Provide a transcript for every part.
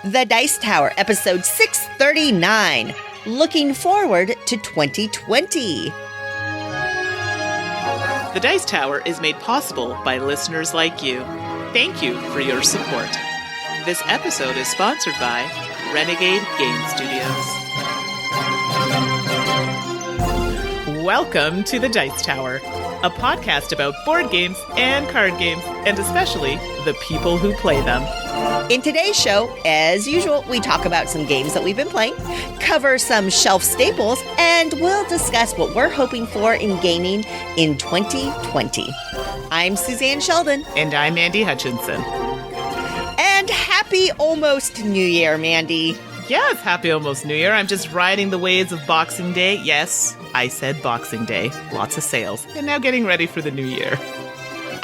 The Dice Tower, episode 639. Looking forward to 2020. The Dice Tower is made possible by listeners like you. Thank you for your support. This episode is sponsored by Renegade Game Studios. Welcome to The Dice Tower, a podcast about board games and card games, and especially the people who play them. In today's show, as usual, we talk about some games that we've been playing, cover some shelf staples, and we'll discuss what we're hoping for in gaming in 2020. I'm Suzanne Sheldon. And I'm Mandy Hutchinson. And happy almost New Year, Mandy. Yes, happy almost New Year. I'm just riding the waves of Boxing Day. Yes, I said Boxing Day. Lots of sales. And now getting ready for the new year.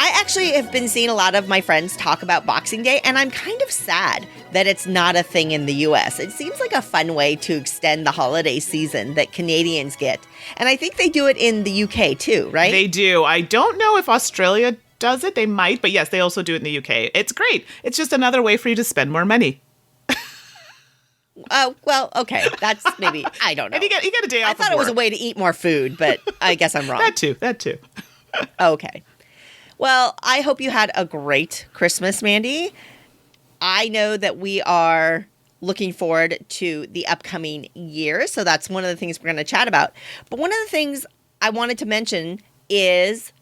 I actually have been seeing a lot of my friends talk about Boxing Day, and I'm kind of sad that it's not a thing in the U.S. It seems like a fun way to extend the holiday season that Canadians get. And I think they do it in the U.K. too, right? They do. I don't know if Australia does it. They might, but yes, they also do it in the UK. It's great. It's just another way for you to spend more money. Well, okay. That's maybe, I don't know. And you get a day off. I thought it was a way to eat more food, but I guess I'm wrong. That too. Okay. Well, I hope you had a great Christmas, Mandy. I know that we are looking forward to the upcoming year, so that's one of the things we're going to chat about. But one of the things I wanted to mention is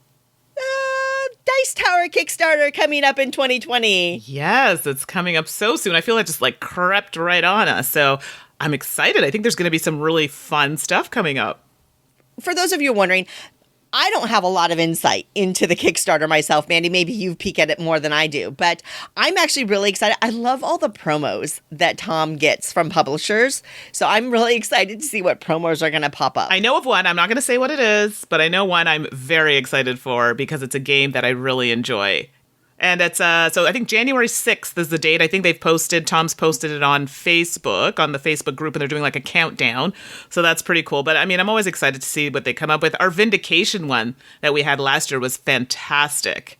Dice Tower Kickstarter coming up in 2020. Yes, it's coming up so soon. I feel it just crept right on us. So I'm excited. I think there's going to be some really fun stuff coming up. For those of you wondering, I don't have a lot of insight into the Kickstarter myself, Mandy. Maybe you peek at it more than I do, but I'm actually really excited. I love all the promos that Tom gets from publishers, so I'm really excited to see what promos are going to pop up. I know of one. I'm not going to say what it is, but I know one I'm very excited for because it's a game that I really enjoy. And it's, so I think January 6th is the date. I think Tom's posted it on Facebook, on the Facebook group, and they're doing a countdown. So that's pretty cool. But I mean, I'm always excited to see what they come up with. Our Vindication one that we had last year was fantastic.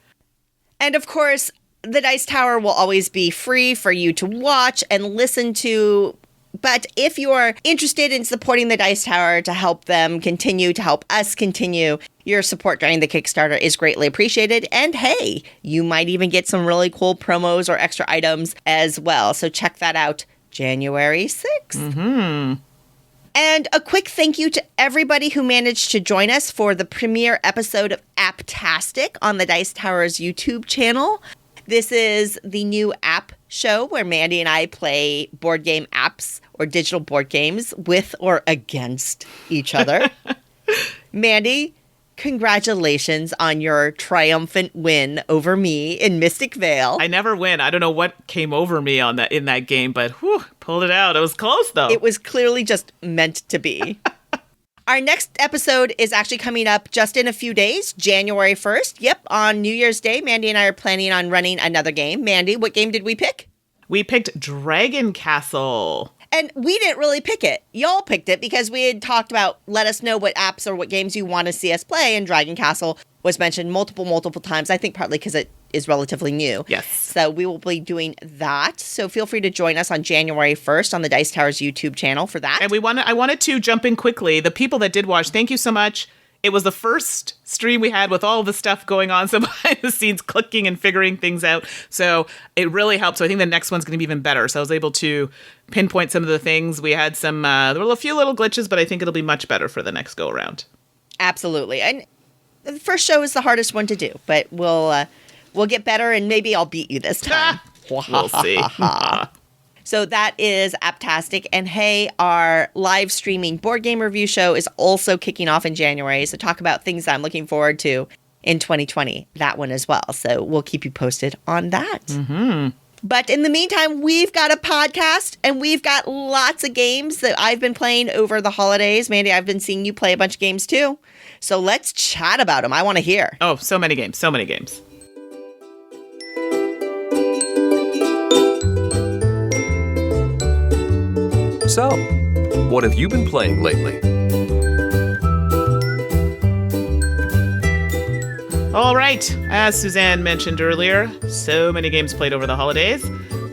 And of course, the Dice Tower will always be free for you to watch and listen to. But if you're interested in supporting the Dice Tower to help them continue, to help us continue, your support during the Kickstarter is greatly appreciated. And hey, you might even get some really cool promos or extra items as well. So check that out January 6th. Mm-hmm. And a quick thank you to everybody who managed to join us for the premiere episode of Apptastic on the Dice Tower's YouTube channel. This is the new app show where Mandy and I play board game apps or digital board games with or against each other. Mandy, congratulations on your triumphant win over me in Mystic Vale. I never win. I don't know what came over me in that game, but pulled it out. It was close, though. It was clearly just meant to be. Our next episode is actually coming up just in a few days, January 1st. Yep, on New Year's Day, Mandy and I are planning on running another game. Mandy, what game did we pick? We picked Dragon Castle. And we didn't really pick it. Y'all picked it because we had talked about let us know what apps or what games you want to see us play, and Dragon Castle was mentioned multiple times, I think partly because it is relatively new. Yes. So we will be doing that. So feel free to join us on January 1st on the Dice Tower's YouTube channel for that. And I wanted to jump in quickly. The people that did watch, thank you so much. It was the first stream we had with all the stuff going on, so behind the scenes clicking and figuring things out. So it really helped. So I think the next one's going to be even better. So I was able to pinpoint some of the things. We had there were a few little glitches, but I think it'll be much better for the next go around. Absolutely. And the first show is the hardest one to do, but we'll get better, and maybe I'll beat you this time. We'll see. So that is Apptastic. And hey, our live streaming board game review show is also kicking off in January. So talk about things I'm looking forward to in 2020, that one as well. So we'll keep you posted on that. Mm-hmm. But in the meantime, we've got a podcast and we've got lots of games that I've been playing over the holidays. Mandy, I've been seeing you play a bunch of games too. So let's chat about them. I want to hear. Oh, so many games. So, what have you been playing lately? All right, as Suzanne mentioned earlier, so many games played over the holidays.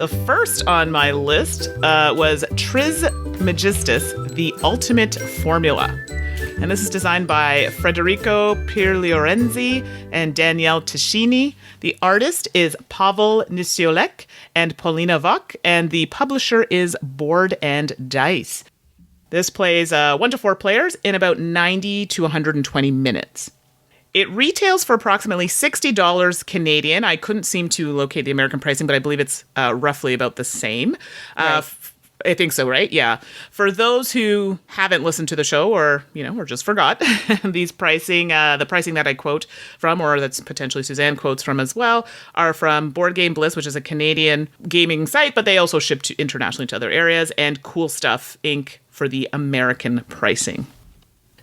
The first on my list was Trismegistus, the Ultimate Formula. And this is designed by Federico Pierliorenzi and Danielle Tascini. The artist is Pavel Nisiolek and Paulina Vok, and the publisher is Board and Dice. This plays 1 to 4 players in about 90 to 120 minutes. It retails for approximately $60 Canadian. I couldn't seem to locate the American pricing, but I believe it's roughly about the same. Right. I think so, right? Yeah. For those who haven't listened to the show or just forgot, the pricing that I quote from, or that's potentially Suzanne quotes from as well, are from Board Game Bliss, which is a Canadian gaming site, but they also ship internationally to other areas, and Cool Stuff Inc. for the American pricing.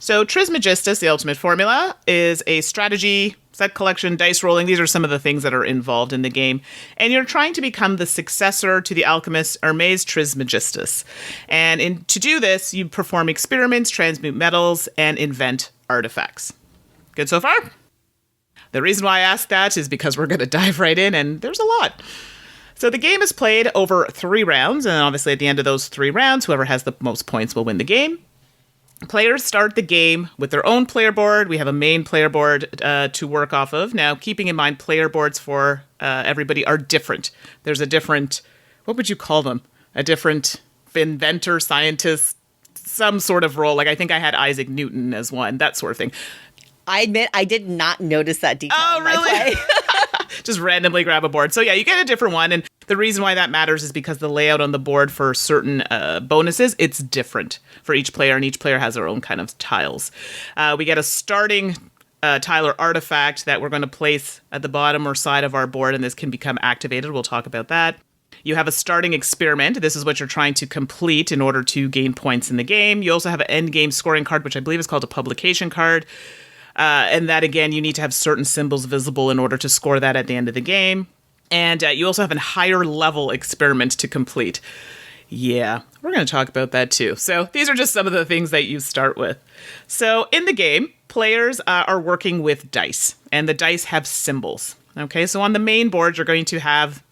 So Trismegistus, the Ultimate Formula, is a strategy, set collection, dice rolling. These are some of the things that are involved in the game. And you're trying to become the successor to the alchemist Hermes Trismegistus. And to do this, you perform experiments, transmute metals, and invent artifacts. Good so far? The reason why I asked that is because we're going to dive right in, and there's a lot. So the game is played over 3 rounds, and obviously at the end of those 3 rounds, whoever has the most points will win the game. Players start the game with their own player board. We have a main player board to work off of. Now, keeping in mind, player boards for everybody are different. There's a different, what would you call them? A different inventor, scientist, some sort of role. Like I think I had Isaac Newton as one, that sort of thing. I admit I did not notice that detail. Oh, in my really? play. Just randomly grab a board. So yeah, you get a different one. And the reason why that matters is because the layout on the board for certain bonuses, it's different for each player, and each player has their own kind of tiles. We get a starting tile or artifact that we're going to place at the bottom or side of our board, and this can become activated. We'll talk about that. You have a starting experiment. This is what you're trying to complete in order to gain points in the game. You also have an end game scoring card, which I believe is called a publication card. And that, again, you need to have certain symbols visible in order to score that at the end of the game. And you also have a higher level experiment to complete. Yeah, we're going to talk about that too. So these are just some of the things that you start with. So in the game, players are working with dice, and the dice have symbols. Okay, so on the main board, you're going to have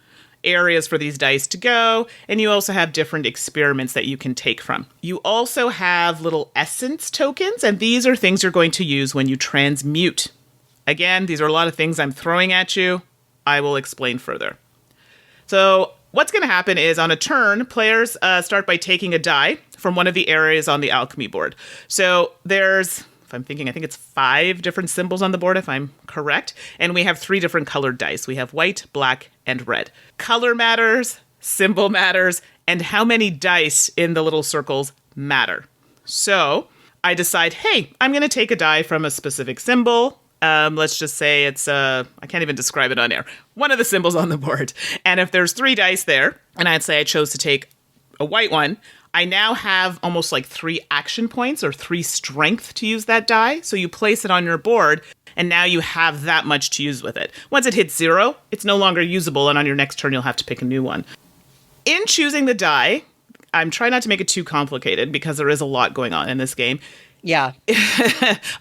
areas for these dice to go, and you also have different experiments that you can take from. You also have little essence tokens, and these are things you're going to use when you transmute. Again, these are a lot of things I'm throwing at you. I will explain further. So what's going to happen is on a turn, players start by taking a die from one of the areas on the alchemy board. So there's, if I'm thinking, I think it's 5 different symbols on the board, if I'm correct. And we have 3 different colored dice. We have white, black, and red. Color matters, symbol matters, and how many dice in the little circles matter. So I decide, hey, I'm going to take a die from a specific symbol. Let's just say it's, I can't even describe it on air, one of the symbols on the board. And if there's 3 dice there, and I'd say I chose to take a white one, I now have almost like 3 action points or 3 strength to use that die. So you place it on your board, and now you have that much to use with it. Once it hits 0, it's no longer usable, and on your next turn, you'll have to pick a new one. In choosing the die, I'm trying not to make it too complicated because there is a lot going on in this game. Yeah.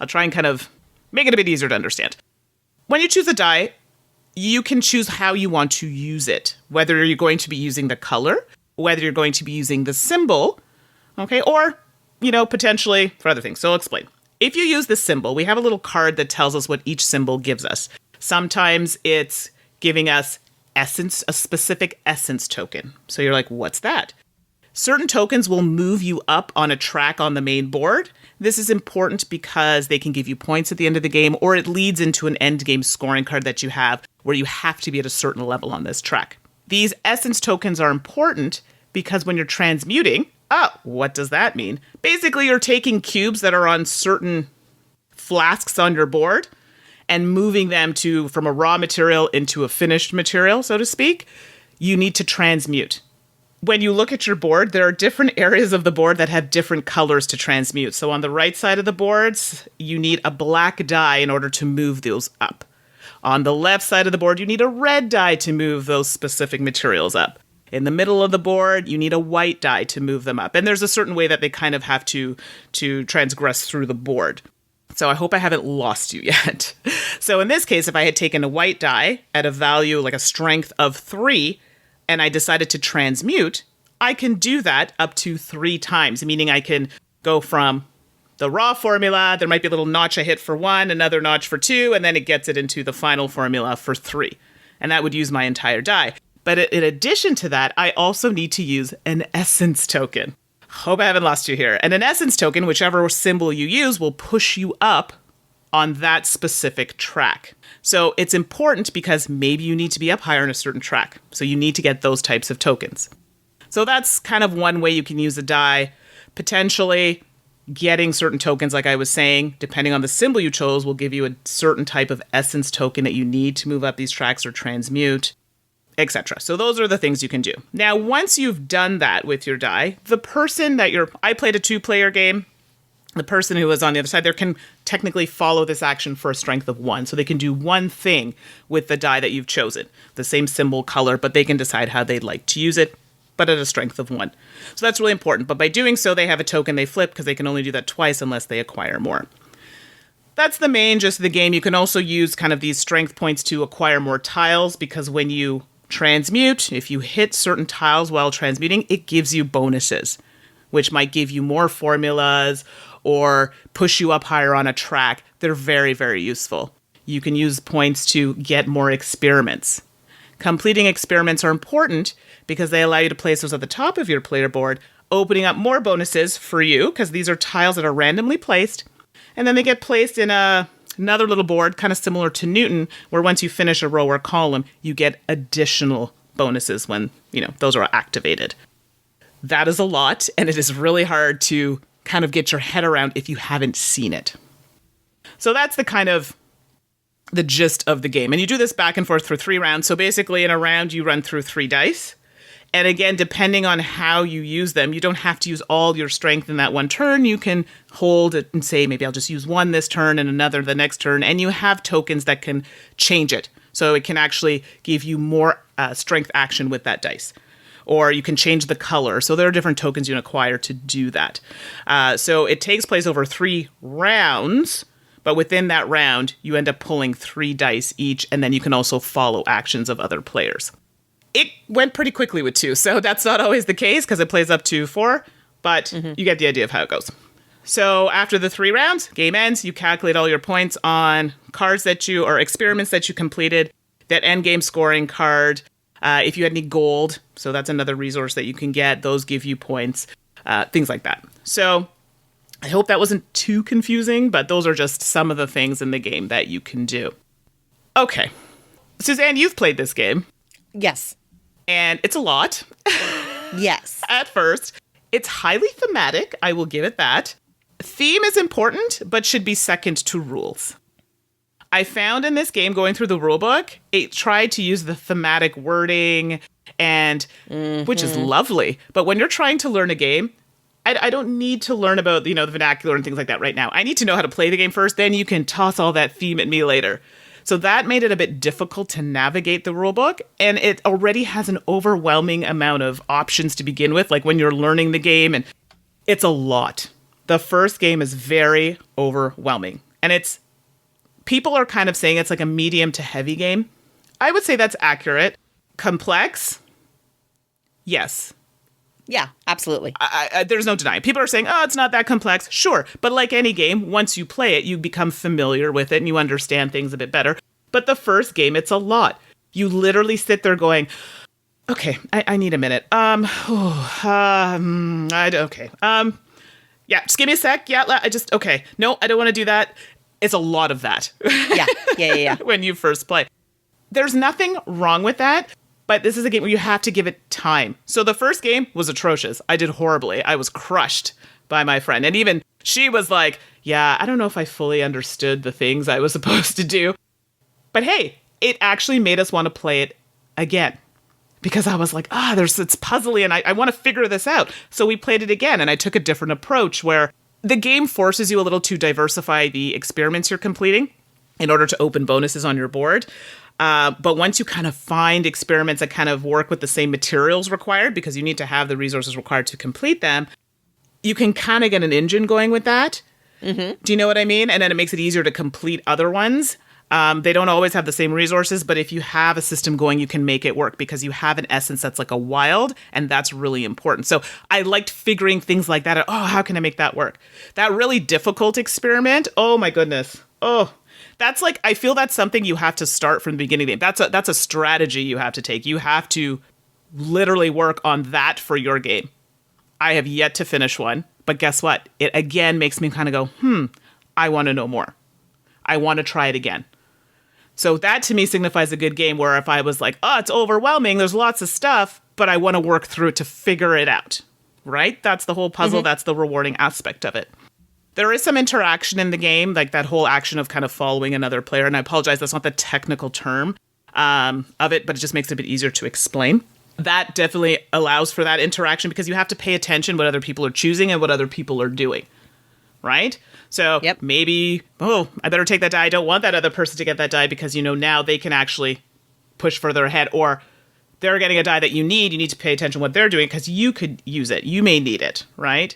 I'll try and kind of make it a bit easier to understand. When you choose a die, you can choose how you want to use it, whether you're going to be using the color, whether you're going to be using the symbol, okay, or, potentially for other things. So I'll explain. If you use the symbol, we have a little card that tells us what each symbol gives us. Sometimes it's giving us essence, a specific essence token. So you're like, what's that? Certain tokens will move you up on a track on the main board. This is important because they can give you points at the end of the game, or it leads into an end game scoring card that you have where you have to be at a certain level on this track. These essence tokens are important because when you're transmuting, what does that mean? Basically, you're taking cubes that are on certain flasks on your board and moving them from a raw material into a finished material, so to speak. You need to transmute. When you look at your board, there are different areas of the board that have different colors to transmute. So on the right side of the boards, you need a black die in order to move those up. On the left side of the board, you need a red die to move those specific materials up. In the middle of the board, you need a white die to move them up. And there's a certain way that they kind of have to transgress through the board. So I hope I haven't lost you yet. So in this case, if I had taken a white die at a value like a strength of 3, and I decided to transmute, I can do that up to 3 times, meaning I can go from the raw formula, there might be a little notch I hit for 1, another notch for 2, and then it gets it into the final formula for 3. And that would use my entire die. But in addition to that, I also need to use an essence token. Hope I haven't lost you here. And an essence token, whichever symbol you use, will push you up on that specific track. So it's important because maybe you need to be up higher on a certain track. So you need to get those types of tokens. So that's kind of one way you can use a die. Potentially getting certain tokens, like I was saying, depending on the symbol you chose, will give you a certain type of essence token that you need to move up these tracks or transmute, etc. So those are the things you can do. Now, once you've done that with your die, the person that I played a 2-player game. The person who was on the other side there can technically follow this action for a strength of 1. So they can do one thing with the die that you've chosen. The same symbol, color, but they can decide how they'd like to use it, but at a strength of 1. So that's really important. But by doing so, they have a token they flip because they can only do that twice unless they acquire more. That's the main gist of the game. You can also use kind of these strength points to acquire more tiles because when you transmute, if you hit certain tiles while transmuting, it gives you bonuses, which might give you more formulas or push you up higher on a track. They're very, very useful. You can use points to get more experiments. Completing experiments are important because they allow you to place those at the top of your player board, opening up more bonuses for you, because these are tiles that are randomly placed, and then they get placed in another little board, kind of similar to Newton, where once you finish a row or column, you get additional bonuses when, those are activated. That is a lot, and it is really hard to kind of get your head around if you haven't seen it. So that's the gist of the game. And you do this back and forth for 3 rounds. So basically in a round, you run through 3 dice. And again, depending on how you use them, you don't have to use all your strength in that one turn. You can hold it and say, maybe I'll just use 1 this turn and another the next turn. And you have tokens that can change it. So it can actually give you more strength action with that dice. Or you can change the color. So there are different tokens you can acquire to do that. So it takes place over 3 rounds, but within that round, you end up pulling 3 dice each, and then you can also follow actions of other players. It went pretty quickly with 2, so that's not always the case because it plays up to 4, but you get the idea of how it goes. So after the 3 rounds, game ends, you calculate all your points on cards or experiments that you completed, that end game scoring card. If you had any gold, so that's another resource that you can get. Those give you points, things like that. So I hope that wasn't too confusing, but those are just some of the things in the game that you can do. Okay. Suzanne, you've played this game. Yes. And it's a lot. Yes. At first. It's highly thematic. I will give it that. Theme is important, but should be second to rules. I found in this game, going through the rulebook, it tried to use the thematic wording, and which is lovely. But when you're trying to learn a game, I don't need to learn about the vernacular and things like that right now. I need to know how to play the game first. Then you can toss all that theme at me later. So that made it a bit difficult to navigate the rulebook, and it already has an overwhelming amount of options to begin with. Like when you're learning the game, and it's a lot. The first game is very overwhelming, and people are kind of saying it's like a medium to heavy game. I would say that's accurate. Complex? Yes. Yeah, absolutely. There's no denying. People are saying, oh, it's not that complex. Sure. But like any game, once you play it, you become familiar with it and you understand things a bit better. But the first game, it's a lot. You literally sit there going, okay, I need a minute. Okay. Yeah, just give me a sec. Yeah, okay. No, I don't want to do that. It's a lot of that. Yeah. When you first play. There's nothing wrong with that, but this is a game where you have to give it time. So the first game was atrocious. I did horribly. I was crushed by my friend. And even she was like, yeah, I don't know if I fully understood the things I was supposed to do. But hey, it actually made us want to play it again. Because I was like, it's puzzly and I want to figure this out. So we played it again and I took a different approach where the game forces you a little to diversify the experiments you're completing in order to open bonuses on your board. But once you kind of find experiments that kind of work with the same materials required, because you need to have the resources required to complete them, you can kind of get an engine going with that. Mm-hmm. Do you know what I mean? And then it makes it easier to complete other ones. They don't always have the same resources, but if you have a system going, you can make it work because you have an essence that's like a wild, and that's really important. So I liked figuring things like that out. Oh, how can I make that work? That really difficult experiment, oh my goodness. Oh, that's like, I feel that's something you have to start from the beginning. That's a strategy you have to take. You have to literally work on that for your game. I have yet to finish one, but guess what? It again makes me kind of go, I want to know more. I want to try it again. So that to me signifies a good game where if I was like, oh, it's overwhelming, there's lots of stuff, but I want to work through it to figure it out, right? That's the whole puzzle. That's the rewarding aspect of it. There is some interaction in the game, like that whole action of kind of following another player. And I apologize, that's not the technical term of it, but it just makes it a bit easier to explain. That definitely allows for that interaction because you have to pay attention what other people are choosing and what other people are doing, right? So maybe, I better take that die. I don't want that other person to get that die because, now they can actually push further ahead, or they're getting a die that you need to pay attention to what they're doing because you could use it. You may need it, right?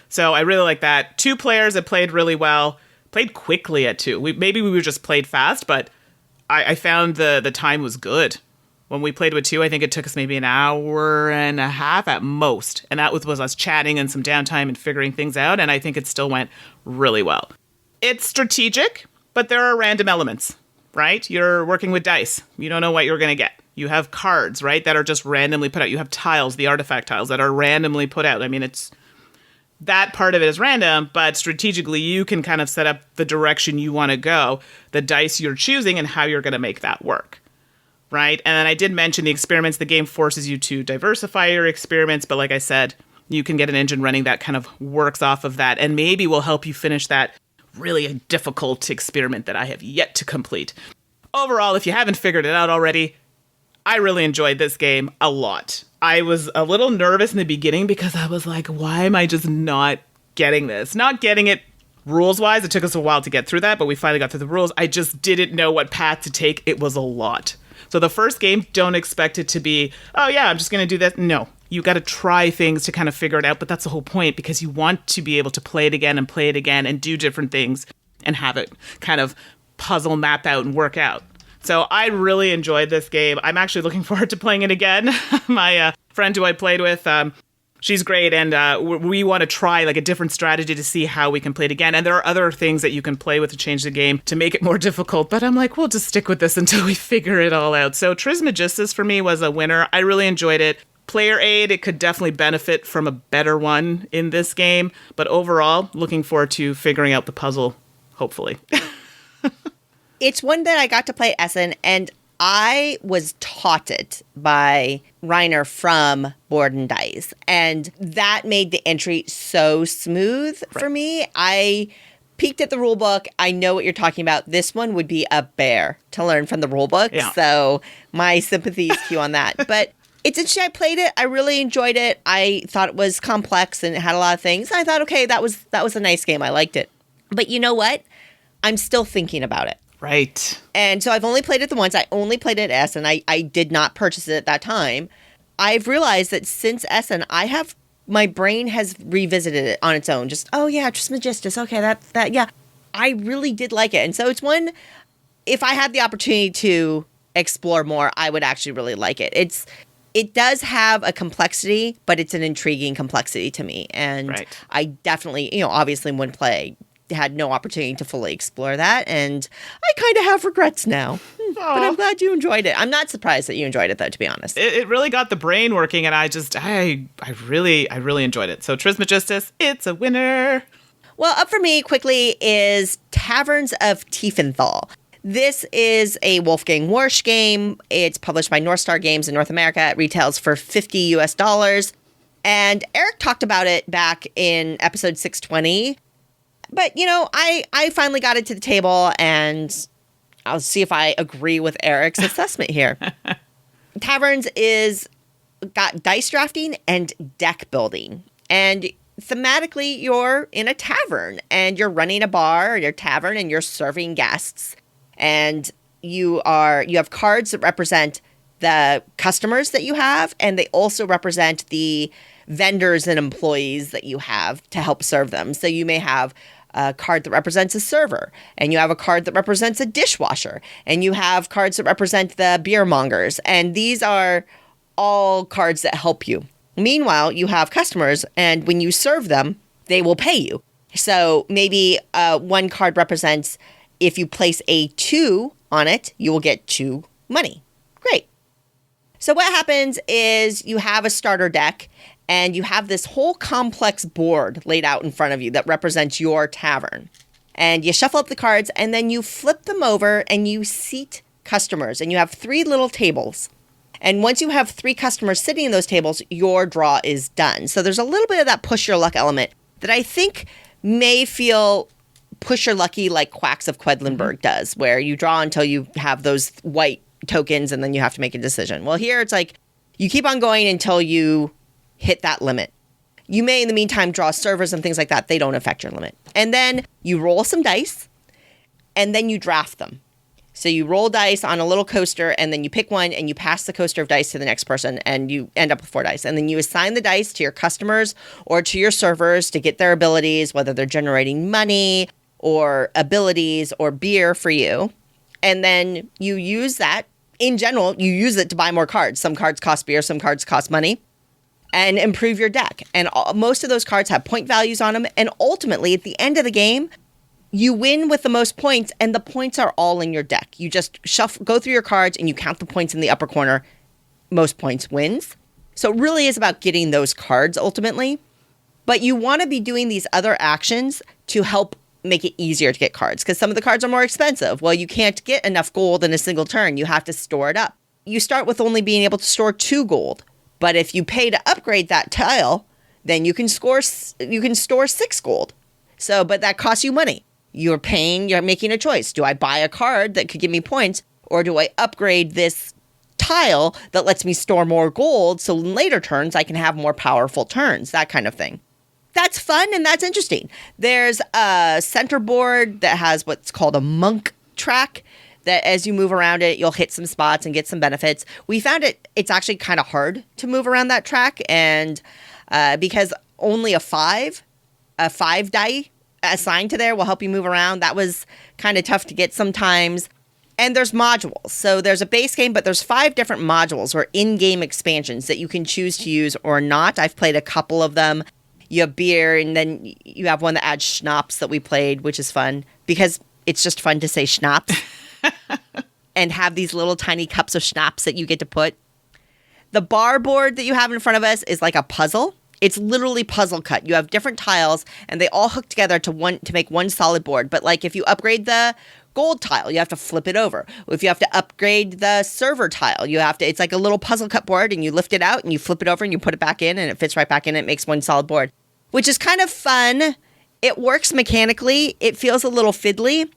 So I really like that. 2 players that played really well, played quickly at 2. Maybe we just played fast, but I found the time was good. When we played with 2, I think it took us maybe an hour and a half at most. And that was us chatting and some downtime and figuring things out. And I think it still went really well. It's strategic, but there are random elements, right? You're working with dice. You don't know what you're going to get. You have cards, right, that are just randomly put out. You have tiles, the artifact tiles that are randomly put out. I mean, that part of it is random, but strategically you can kind of set up the direction you want to go, the dice you're choosing, and how you're going to make that work. Right? And then I did mention the experiments. The game forces you to diversify your experiments. But like I said, you can get an engine running that kind of works off of that and maybe will help you finish that really difficult experiment that I have yet to complete. Overall, if you haven't figured it out already, I really enjoyed this game a lot. I was a little nervous in the beginning because I was like, why am I just not getting this? Not getting it rules-wise. It took us a while to get through that, but we finally got through the rules. I just didn't know what path to take. It was a lot. So the first game, don't expect it to be, oh yeah, I'm just going to do that. No, you got to try things to kind of figure it out. But that's the whole point because you want to be able to play it again and do different things and have it kind of puzzle map out and work out. So I really enjoyed this game. I'm actually looking forward to playing it again. My friend who I played with, she's great, and we want to try like a different strategy to see how we can play it again. And there are other things that you can play with to change the game to make it more difficult. But I'm like, we'll just stick with this until we figure it all out. So Trismegistus for me was a winner. I really enjoyed it. Player aid, it could definitely benefit from a better one in this game. But overall, looking forward to figuring out the puzzle, hopefully. It's one that I got to play Essen, and I was taught it by Reiner from Board and Dice, and that made the entry so smooth for me. I peeked at the rule book. I know what you're talking about. This one would be a bear to learn from the rule book, so my sympathies to you on that. But it's interesting. I played it. I really enjoyed it. I thought it was complex and it had a lot of things. I thought, okay, that was a nice game. I liked it. But you know what? I'm still thinking about it. Right. And so I've only played it the once. I only played it at Essen. I did not purchase it at that time. I've realized that since Essen, my brain has revisited it on its own. Just, oh yeah, Trismegistus. Okay, that, yeah. I really did like it. And so it's one, if I had the opportunity to explore more, I would actually really like it. It does have a complexity, but it's an intriguing complexity to me. And I definitely, obviously when had no opportunity to fully explore that, and I kind of have regrets now. But I'm glad you enjoyed it. I'm not surprised that you enjoyed it, though, to be honest. It really got the brain working, and I really enjoyed it. So Trismegistus, it's a winner. Well, up for me quickly is Taverns of Tiefenthal. This is a Wolfgang Warsch game. It's published by North Star Games in North America. It retails for $50 US. And Eric talked about it back in episode 620. But, I finally got it to the table, and I'll see if I agree with Eric's assessment here. Taverns got dice drafting and deck building. And thematically, you're in a tavern, and you're running a bar or your tavern, and you're serving guests. And you have cards that represent the customers that you have, and they also represent the vendors and employees that you have to help serve them. So you may have a card that represents a server, and you have a card that represents a dishwasher, and you have cards that represent the beer mongers, and these are all cards that help you. Meanwhile, you have customers, and when you serve them, they will pay you. So maybe one card represents if you place a 2 on it, you will get 2 money. Great. So what happens is you have a starter deck, and you have this whole complex board laid out in front of you that represents your tavern. And you shuffle up the cards, and then you flip them over, and you seat customers. And you have 3 little tables. And once you have 3 customers sitting in those tables, your draw is done. So there's a little bit of that push your luck element that I think may feel push your lucky like Quacks of Quedlinburg does, where you draw until you have those white tokens, and then you have to make a decision. Well, here it's like you keep on going until you hit that limit. You may, in the meantime, draw servers and things like that. They don't affect your limit. And then you roll some dice, and then you draft them. So you roll dice on a little coaster, and then you pick one, and you pass the coaster of dice to the next person, and you end up with 4 dice. And then you assign the dice to your customers or to your servers to get their abilities, whether they're generating money or abilities or beer for you. And then you use that. In general, you use it to buy more cards. Some cards cost beer, some cards cost money, and improve your deck. And most of those cards have point values on them. And ultimately, at the end of the game, you win with the most points, and the points are all in your deck. You just go through your cards, and you count the points in the upper corner. Most points wins. So it really is about getting those cards ultimately. But you want to be doing these other actions to help make it easier to get cards, because some of the cards are more expensive. Well, you can't get enough gold in a single turn. You have to store it up. You start with only being able to store 2 gold. But if you pay to upgrade that tile, then you can store 6 gold. So, but that costs you money. You're making a choice. Do I buy a card that could give me points, or do I upgrade this tile that lets me store more gold so in later turns I can have more powerful turns, that kind of thing. That's fun and that's interesting. There's a center board that has what's called a monk track that as you move around it, you'll hit some spots and get some benefits. We found it's actually kind of hard to move around that track, and because only a 5 die assigned to there will help you move around. That was kind of tough to get sometimes. And there's modules. So there's a base game, but there's 5 different modules or in-game expansions that you can choose to use or not. I've played a couple of them. You have beer, and then you have one that adds schnapps that we played, which is fun because it's just fun to say schnapps and have these little tiny cups of schnapps that you get to put. The bar board that you have in front of us is like a puzzle. It's literally puzzle cut. You have different tiles, and they all hook together to make one solid board. But like if you upgrade the gold tile, you have to flip it over. If you have to upgrade the server tile, it's like a little puzzle cut board, and you lift it out and you flip it over and you put it back in, and it fits right back in. And it makes one solid board, which is kind of fun. It works mechanically. It feels a little fiddly.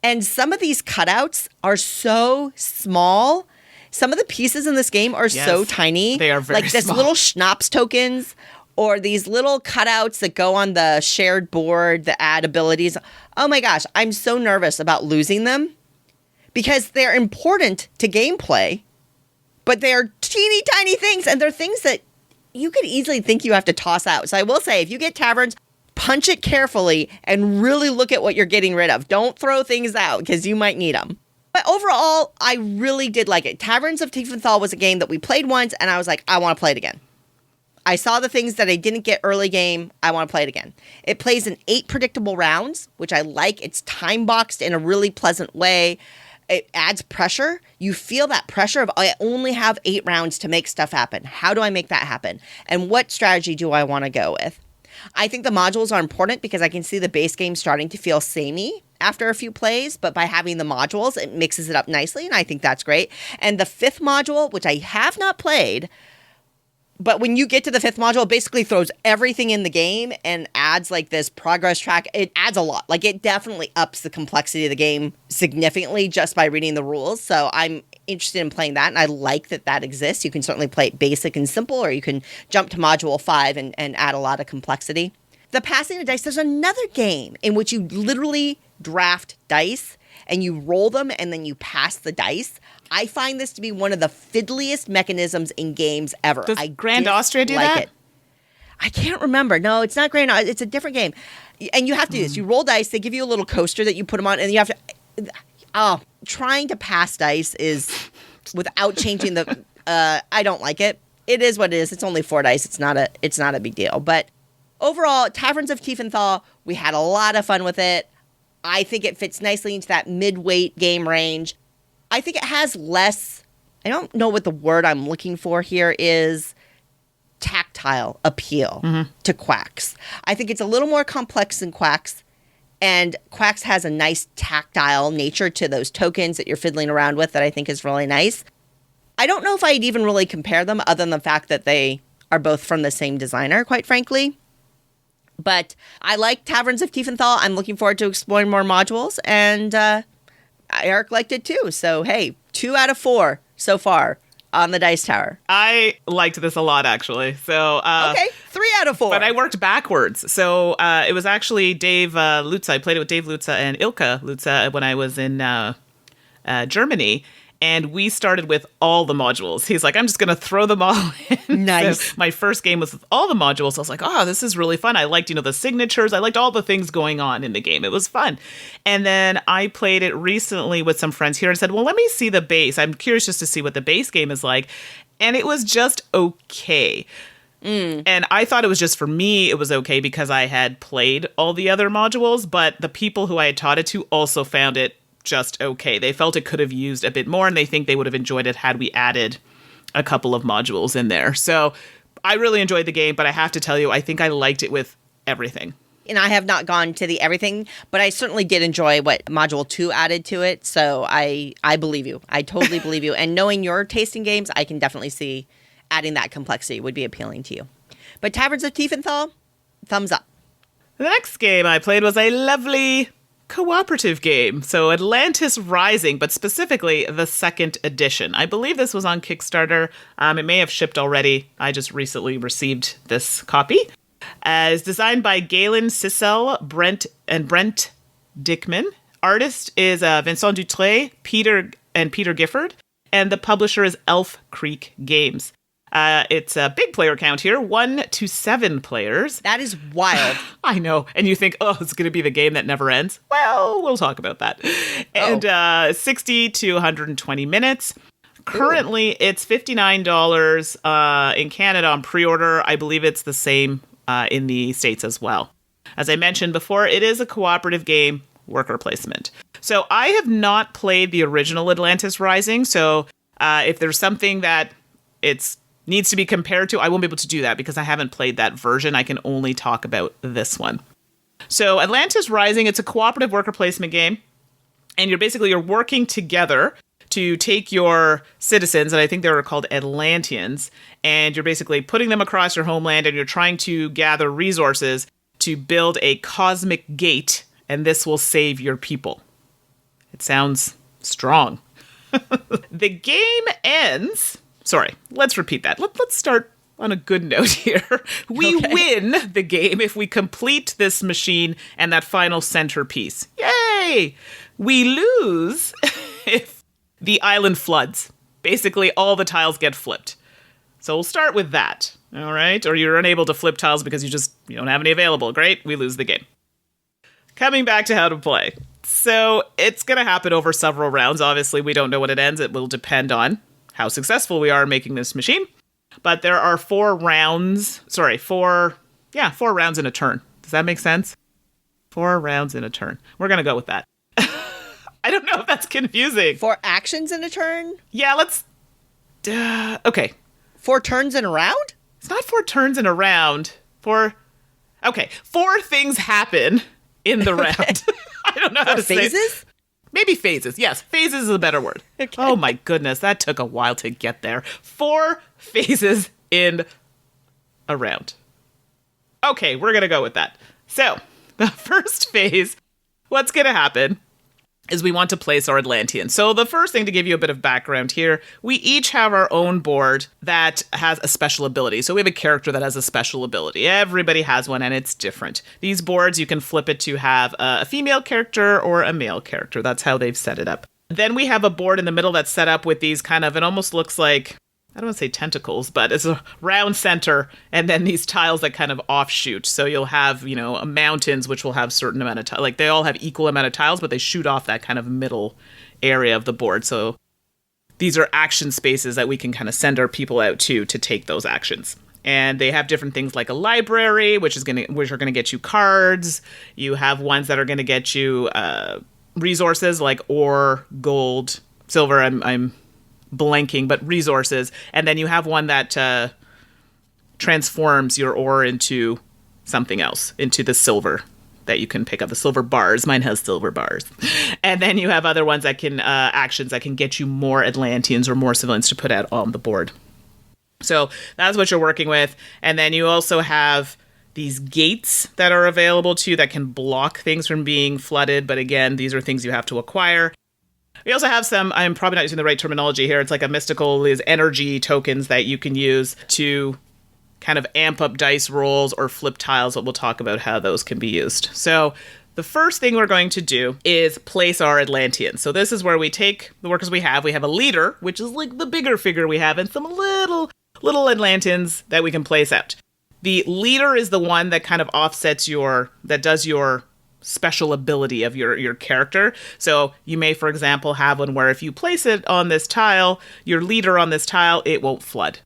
And some of these cutouts are so small. Some of the pieces in this game are so tiny. They are very like this small. little schnapps tokens or these little cutouts that go on the shared board that add abilities. Oh my gosh, I'm so nervous about losing them because they're important to gameplay, but they're teeny tiny things, and they're things that you could easily think you have to toss out. So I will say, if you get Taverns, punch it carefully and really look at what you're getting rid of. Don't throw things out because you might need them. But overall, I really did like it. Taverns of Tiefenthal was a game that we played once, and I was like, I want to play it again. I saw the things that I didn't get early game. I want to play it again. It plays in 8 predictable rounds, which I like. It's time boxed in a really pleasant way. It adds pressure. You feel that pressure of, I only have 8 rounds to make stuff happen. How do I make that happen? And what strategy do I want to go with? I think the modules are important because I can see the base game starting to feel samey after a few plays, but by having the modules, it mixes it up nicely, and I think that's great. And the 5th module, which I have not played, but when you get to the 5th module, it basically throws everything in the game and adds like this progress track. It adds a lot. Like it definitely ups the complexity of the game significantly just by reading the rules. So I'm interested in playing that, and I like that exists. You can certainly play it basic and simple, or you can jump to module 5 and add a lot of complexity. The passing of dice, there's another game in which you literally draft dice and you roll them and then you pass the dice. I find this to be one of the fiddliest mechanisms in games ever. Does Grand Austria do that? I can't remember. No, it's not Grand Austria. It's a different game. And you have to do this. You roll dice. They give you a little coaster that you put them on, and you have to. Oh, trying to pass dice is without changing the. I don't like it. It is what it is. It's only 4 dice. It's not a big deal. But overall, Taverns of Tiefenthal, we had a lot of fun with it. I think it fits nicely into that mid-weight game range. I think it has less. I don't know what the word I'm looking for here is. Tactile appeal to Quacks. I think it's a little more complex than Quacks, and Quacks has a nice tactile nature to those tokens that you're fiddling around with that I think is really nice. I don't know if I'd even really compare them other than the fact that they are both from the same designer, quite frankly. But I like Taverns of Tiefenthal. I'm looking forward to exploring more modules, and Eric liked it too. So, hey, 2 out of 4 so far on the Dice Tower. I liked this a lot, actually. So okay, 3 out of 4. But I worked backwards. So it was actually Dave Lutza. I played it with Dave Lutza and Ilka Lutza when I was in Germany. And we started with all the modules. He's like, I'm just going to throw them all in. Nice. So my first game was with all the modules. I was like, oh, this is really fun. I liked, the signatures. I liked all the things going on in the game. It was fun. And then I played it recently with some friends here and said, well, let me see the base. I'm curious just to see what the base game is like. And it was just okay. And I thought it was just for me, it was okay because I had played all the other modules. But the people who I had taught it to also found it just okay. They felt it could have used a bit more, and they think they would have enjoyed it had we added a couple of modules in there. So I really enjoyed the game, but I have to tell you, I think I liked it with everything. And I have not gone to the everything, but I certainly did enjoy what Module 2 added to it. So I believe you. I totally believe you. And knowing your taste in games, I can definitely see adding that complexity would be appealing to you. But Taverns of Tiefenthal, thumbs up. The next game I played was a lovely cooperative game. So Atlantis Rising, but specifically the 2nd edition. I believe this was on Kickstarter. It may have shipped already. I just recently received this copy. It's designed by Galen Sissel, Brent Dickman. Artist is Vincent Dutré, Peter Gifford, and the publisher is Elf Creek Games. It's a big player count here, 1 to 7 players. That is wild. I know. And you think, oh, it's going to be the game that never ends. Well, we'll talk about that. And 60 to 120 minutes. Currently, it's $59 in Canada on pre-order. I believe it's the same in the States as well. As I mentioned before, it is a cooperative game, worker placement. So I have not played the original Atlantis Rising. So if there's something that it's needs to be compared to, I won't be able to do that because I haven't played that version. I can only talk about this one. So Atlantis Rising, it's a cooperative worker placement game. And you're working together to take your citizens, and I think they were called Atlanteans, and you're basically putting them across your homeland, and you're trying to gather resources to build a cosmic gate, and this will save your people. It sounds strong. The game ends... Sorry, let's repeat that. Let's start on a good note here. We win the game if we complete this machine and that final centerpiece. Yay! We lose if the island floods. Basically, all the tiles get flipped. So we'll start with that, all right? Or you're unable to flip tiles because you don't have any available. Great, we lose the game. Coming back to how to play. So it's going to happen over several rounds. Obviously, we don't know when it ends. It will depend on how successful we are in making this machine. But there are 4 rounds. Sorry, 4 rounds in a turn. Does that make sense? 4 rounds in a turn. We're going to go with that. I don't know if that's confusing. 4 actions in a turn? Yeah, let's... okay. 4 turns in a round? It's not 4 turns in a round. 4 things happen in the round. I don't know how to say it. Phases? Maybe phases. Yes, phases is a better word. Okay. Oh my goodness, that took a while to get there. 4 phases in a round. Okay, we're going to go with that. So, the first phase, what's going to happen is we want to place our Atlanteans. So the first thing, to give you a bit of background here, we each have our own board that has a special ability. So we have a character that has a special ability. Everybody has one and it's different. These boards, you can flip it to have a female character or a male character. That's how they've set it up. Then we have a board in the middle that's set up with these kind of, it almost looks like I don't want to say tentacles, but it's a round center, and then these tiles that kind of offshoot. So you'll have, mountains, which will have certain amount of tiles. Like, they all have equal amount of tiles, but they shoot off that kind of middle area of the board. So these are action spaces that we can kind of send our people out to take those actions. And they have different things like a library, which are going to get you cards. You have ones that are going to get you resources like ore, gold, silver. I'm blanking, but resources. And then you have one that transforms your ore into something else, into the silver that you can pick up, the silver bars. Mine has silver bars. And then you have other ones that can actions that can get you more Atlanteans or more civilians to put out on the board. So that's what you're working with. And then you also have these gates that are available to you that can block things from being flooded. But again, these are things you have to acquire. We also have some, I'm probably not using the right terminology here, it's like a mystical is energy tokens that you can use to kind of amp up dice rolls or flip tiles, but we'll talk about how those can be used. So the first thing we're going to do is place our Atlanteans. So this is where we take the workers we have. We have a leader, which is like the bigger figure we have, and some little Atlanteans that we can place out. The leader is the one that kind of offsets that does your special ability of your character. So you may, for example, have one where if you place it on this tile, your leader on this tile, it won't flood.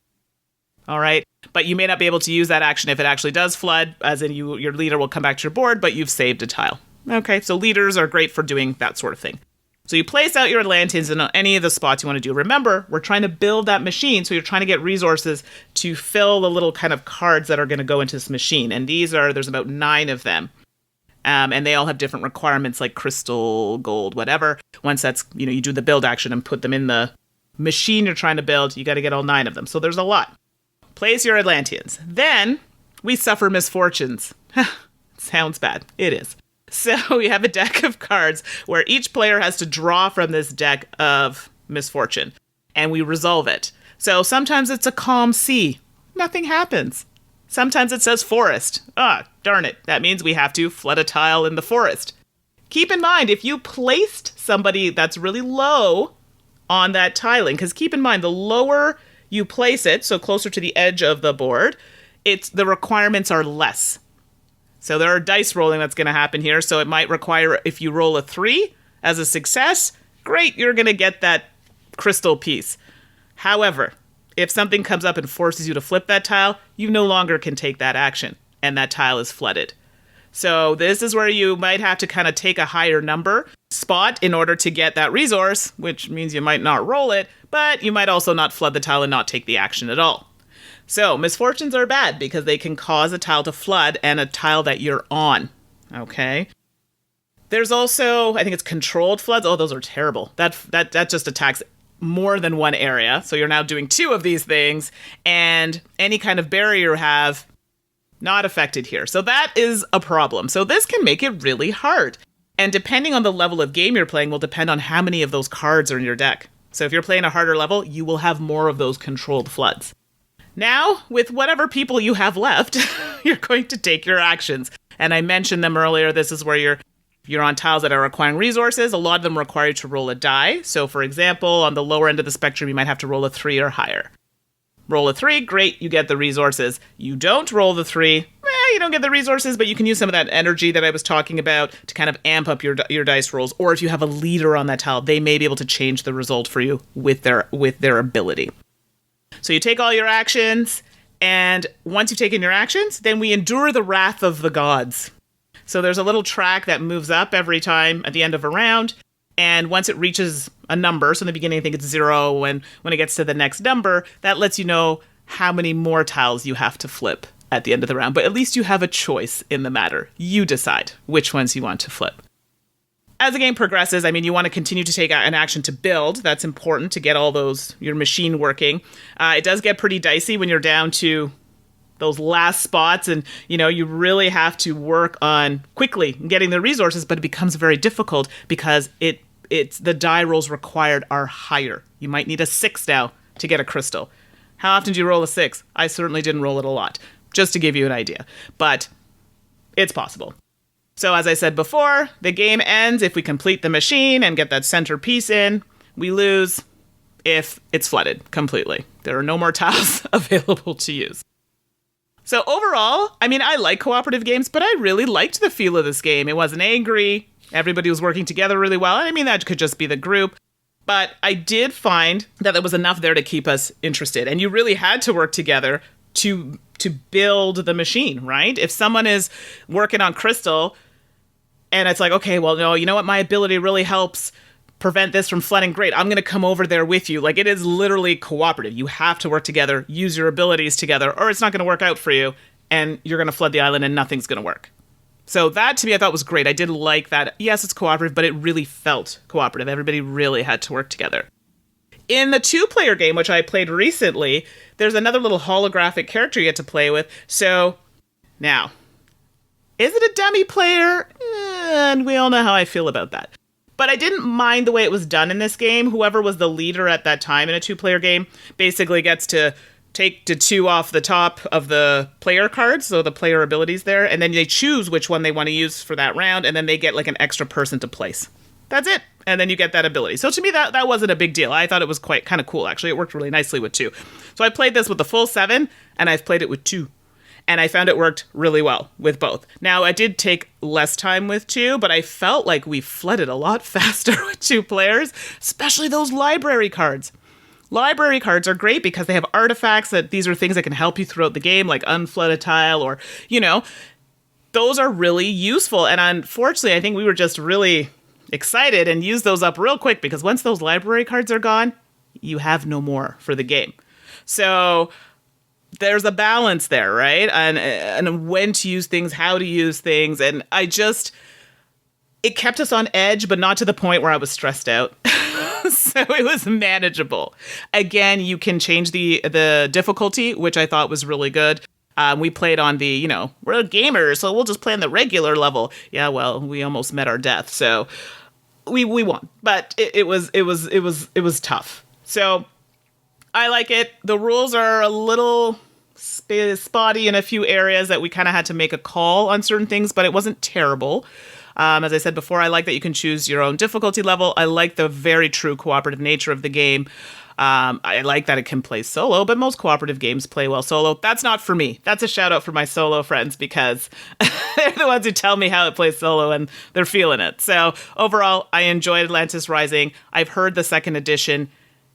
All right. But you may not be able to use that action if it actually does flood, as in your leader will come back to your board, but you've saved a tile. Okay. So leaders are great for doing that sort of thing. So you place out your Atlanteans in any of the spots you want to do. Remember, we're trying to build that machine, so you're trying to get resources to fill the little kind of cards that are going to go into this machine. And there's about 9 of them. And they all have different requirements like crystal, gold, whatever. Once that's, you do the build action and put them in the machine you're trying to build, you got to get all 9 of them. So there's a lot. Place your Atlanteans. Then we suffer misfortunes. Sounds bad. It is. So we have a deck of cards where each player has to draw from this deck of misfortune, and we resolve it. So sometimes it's a calm sea. Nothing happens. Sometimes it says forest. Darn it. That means we have to flood a tile in the forest. Keep in mind, if you placed somebody that's really low on that tiling, because keep in mind, the lower you place it, so closer to the edge of the board, the requirements are less. So there are dice rolling that's going to happen here. So it might require, if you roll a 3 as a success, great, you're going to get that crystal piece. However, if something comes up and forces you to flip that tile, you no longer can take that action, and that tile is flooded. So this is where you might have to kind of take a higher number spot in order to get that resource, which means you might not roll it, but you might also not flood the tile and not take the action at all. So misfortunes are bad because they can cause a tile to flood and a tile that you're on. Okay. There's also, I think it's controlled floods. Oh, those are terrible. That just attacks more than one area. So you're now doing 2 of these things, and any kind of barrier you have not affected here. So that is a problem. So this can make it really hard. And depending on the level of game you're playing will depend on how many of those cards are in your deck. So if you're playing a harder level, you will have more of those controlled floods. Now, with whatever people you have left, you're going to take your actions. And I mentioned them earlier. This is where you're on tiles that are requiring resources. A lot of them require you to roll a die. So, for example, on the lower end of the spectrum, you might have to roll a 3 or higher. Roll a 3, great, you get the resources. You don't roll the 3, you don't get the resources, but you can use some of that energy that I was talking about to kind of amp up your dice rolls. Or if you have a leader on that tile, they may be able to change the result for you with their ability. So you take all your actions, and once you've taken your actions, then we endure the wrath of the gods. So there's a little track that moves up every time at the end of a round, and once it reaches a number, so in the beginning I think it's 0, when it gets to the next number, that lets you know how many more tiles you have to flip at the end of the round. But at least you have a choice in the matter. You decide which ones you want to flip. As the game progresses, you want to continue to take an action to build. That's important to get all your machine working. It does get pretty dicey when you're down to those last spots, and you really have to work on quickly getting the resources, but it becomes very difficult because it's the die rolls required are higher. You might need a 6 now to get a crystal. How often do you roll a 6? I certainly didn't roll it a lot, just to give you an idea, but it's possible. So as I said before, the game ends if we complete the machine and get that center piece in. We lose if it's flooded completely. There are no more tiles available to use. So overall, I mean, I like cooperative games, but I really liked the feel of this game. It wasn't angry. Everybody was working together really well. I mean, that could just be the group. But I did find that there was enough there to keep us interested. And you really had to work together to build the machine, right? If someone is working on Crystal and it's like, okay, well, no, you know what? My ability really helps prevent this from flooding. Great. I'm going to come over there with you. Like, it is literally cooperative. You have to work together, use your abilities together, or it's not going to work out for you. And you're going to flood the island and nothing's going to work. So that, to me, I thought was great. I did like that. Yes, it's cooperative, but it really felt cooperative. Everybody really had to work together. In the 2-player game, which I played recently, there's another little holographic character you get to play with. So, now, is it a dummy player? And we all know how I feel about that. But I didn't mind the way it was done in this game. Whoever was the leader at that time in a 2-player game basically gets to take the 2 off the top of the player cards, so the player abilities there, and then they choose which one they want to use for that round, and then they get like an extra person to place. That's it. And then you get that ability. So to me, that wasn't a big deal. I thought it was quite kind of cool, actually. It worked really nicely with 2. So I played this with the full 7, and I've played it with 2. And I found it worked really well with both. Now, I did take less time with 2, but I felt like we flooded a lot faster with 2 players, especially those library cards. Library cards are great because they have artifacts that these are things that can help you throughout the game, like unflood a tile or, those are really useful. And unfortunately, I think we were just really excited and used those up real quick because once those library cards are gone, you have no more for the game. So there's a balance there, right? And when to use things, how to use things. And it kept us on edge, but not to the point where I was stressed out. So it was manageable. Again, you can change the difficulty, which I thought was really good. We played on the, we're gamers, so we'll just play on the regular level. Yeah, well, we almost met our death, so we won. But it was tough. So I like it. The rules are a little spotty in a few areas that we kind of had to make a call on certain things, but it wasn't terrible. As I said before, I like that you can choose your own difficulty level. I like the very true cooperative nature of the game. I like that it can play solo, but most cooperative games play well solo. That's not for me. That's a shout out for my solo friends because they're the ones who tell me how it plays solo and they're feeling it. So overall, I enjoyed Atlantis Rising. I've heard the second edition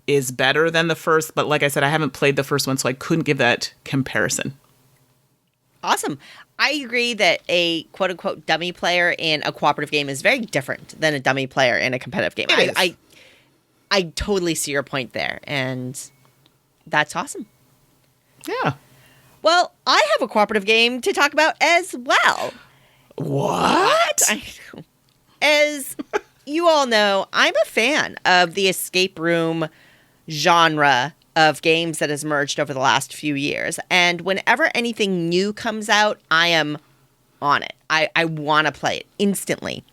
is better than the first, but like I said, I haven't played the first one, so I couldn't give that comparison. Awesome. I agree that a quote-unquote dummy player in a cooperative game is very different than a dummy player in a competitive game. I totally see your point there, and that's awesome. Yeah. Well, I have a cooperative game to talk about as well. What? I know. As you all know, I'm a fan of the escape room genre of games that has emerged over the last few years. And whenever anything new comes out, I am on it. I want to play it instantly.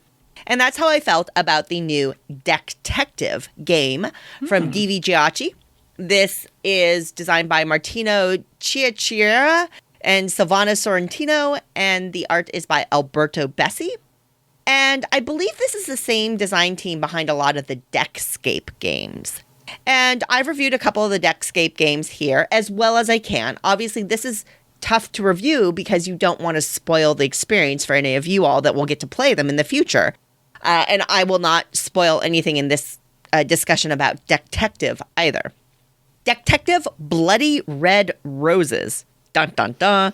And that's how I felt about the new Decktective game from DVGG. This is designed by Martino Chiacchiera and Silvana Sorrentino, and the art is by Alberto Bessi. And I believe this is the same design team behind a lot of the Deckscape games. And I've reviewed a couple of the Deckscape games here as well as I can. Obviously, this is tough to review because you don't want to spoil the experience for any of you all that will get to play them in the future. And I will not spoil anything in this discussion about Decktective either. Decktective Bloody Red Roses, dun dun dun,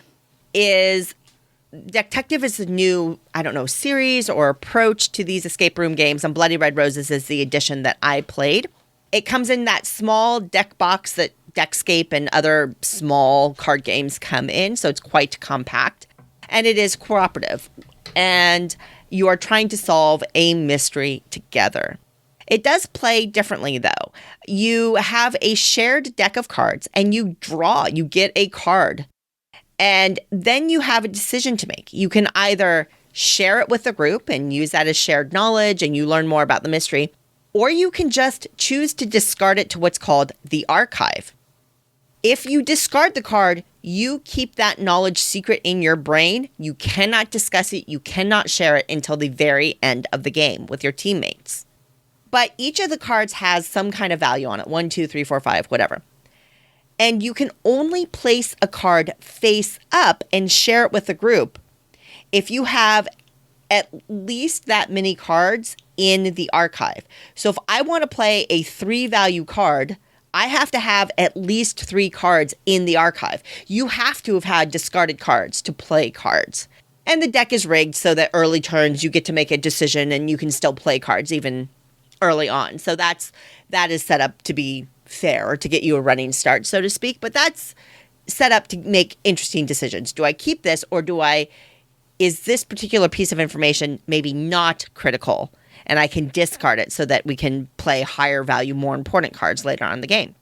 Decktective is a new, series or approach to these escape room games, and Bloody Red Roses is the edition that I played. It comes in that small deck box that Deckscape and other small card games come in, so it's quite compact. And it is cooperative. And you are trying to solve a mystery together. It does play differently, though. You have a shared deck of cards, and you get a card. And then you have a decision to make. You can either share it with the group and use that as shared knowledge, and you learn more about the mystery, or you can just choose to discard it to what's called the archive. If you discard the card, you keep that knowledge secret in your brain. You cannot discuss it. You cannot share it until the very end of the game with your teammates. But each of the cards has some kind of value on it. 1, 2, 3, 4, 5, whatever. And you can only place a card face up and share it with the group if you have at least that many cards in the archive. So if I want to play a 3 value card, I have to have at least 3 cards in the archive. You have to have had discarded cards to play cards. And the deck is rigged so that early turns you get to make a decision and you can still play cards even early on. So that is set up to be fair, or to get you a running start, so to speak. But that's set up to make interesting decisions. Do I keep this, or is this particular piece of information maybe not critical and I can discard it so that we can play higher value, more important cards later on in the game?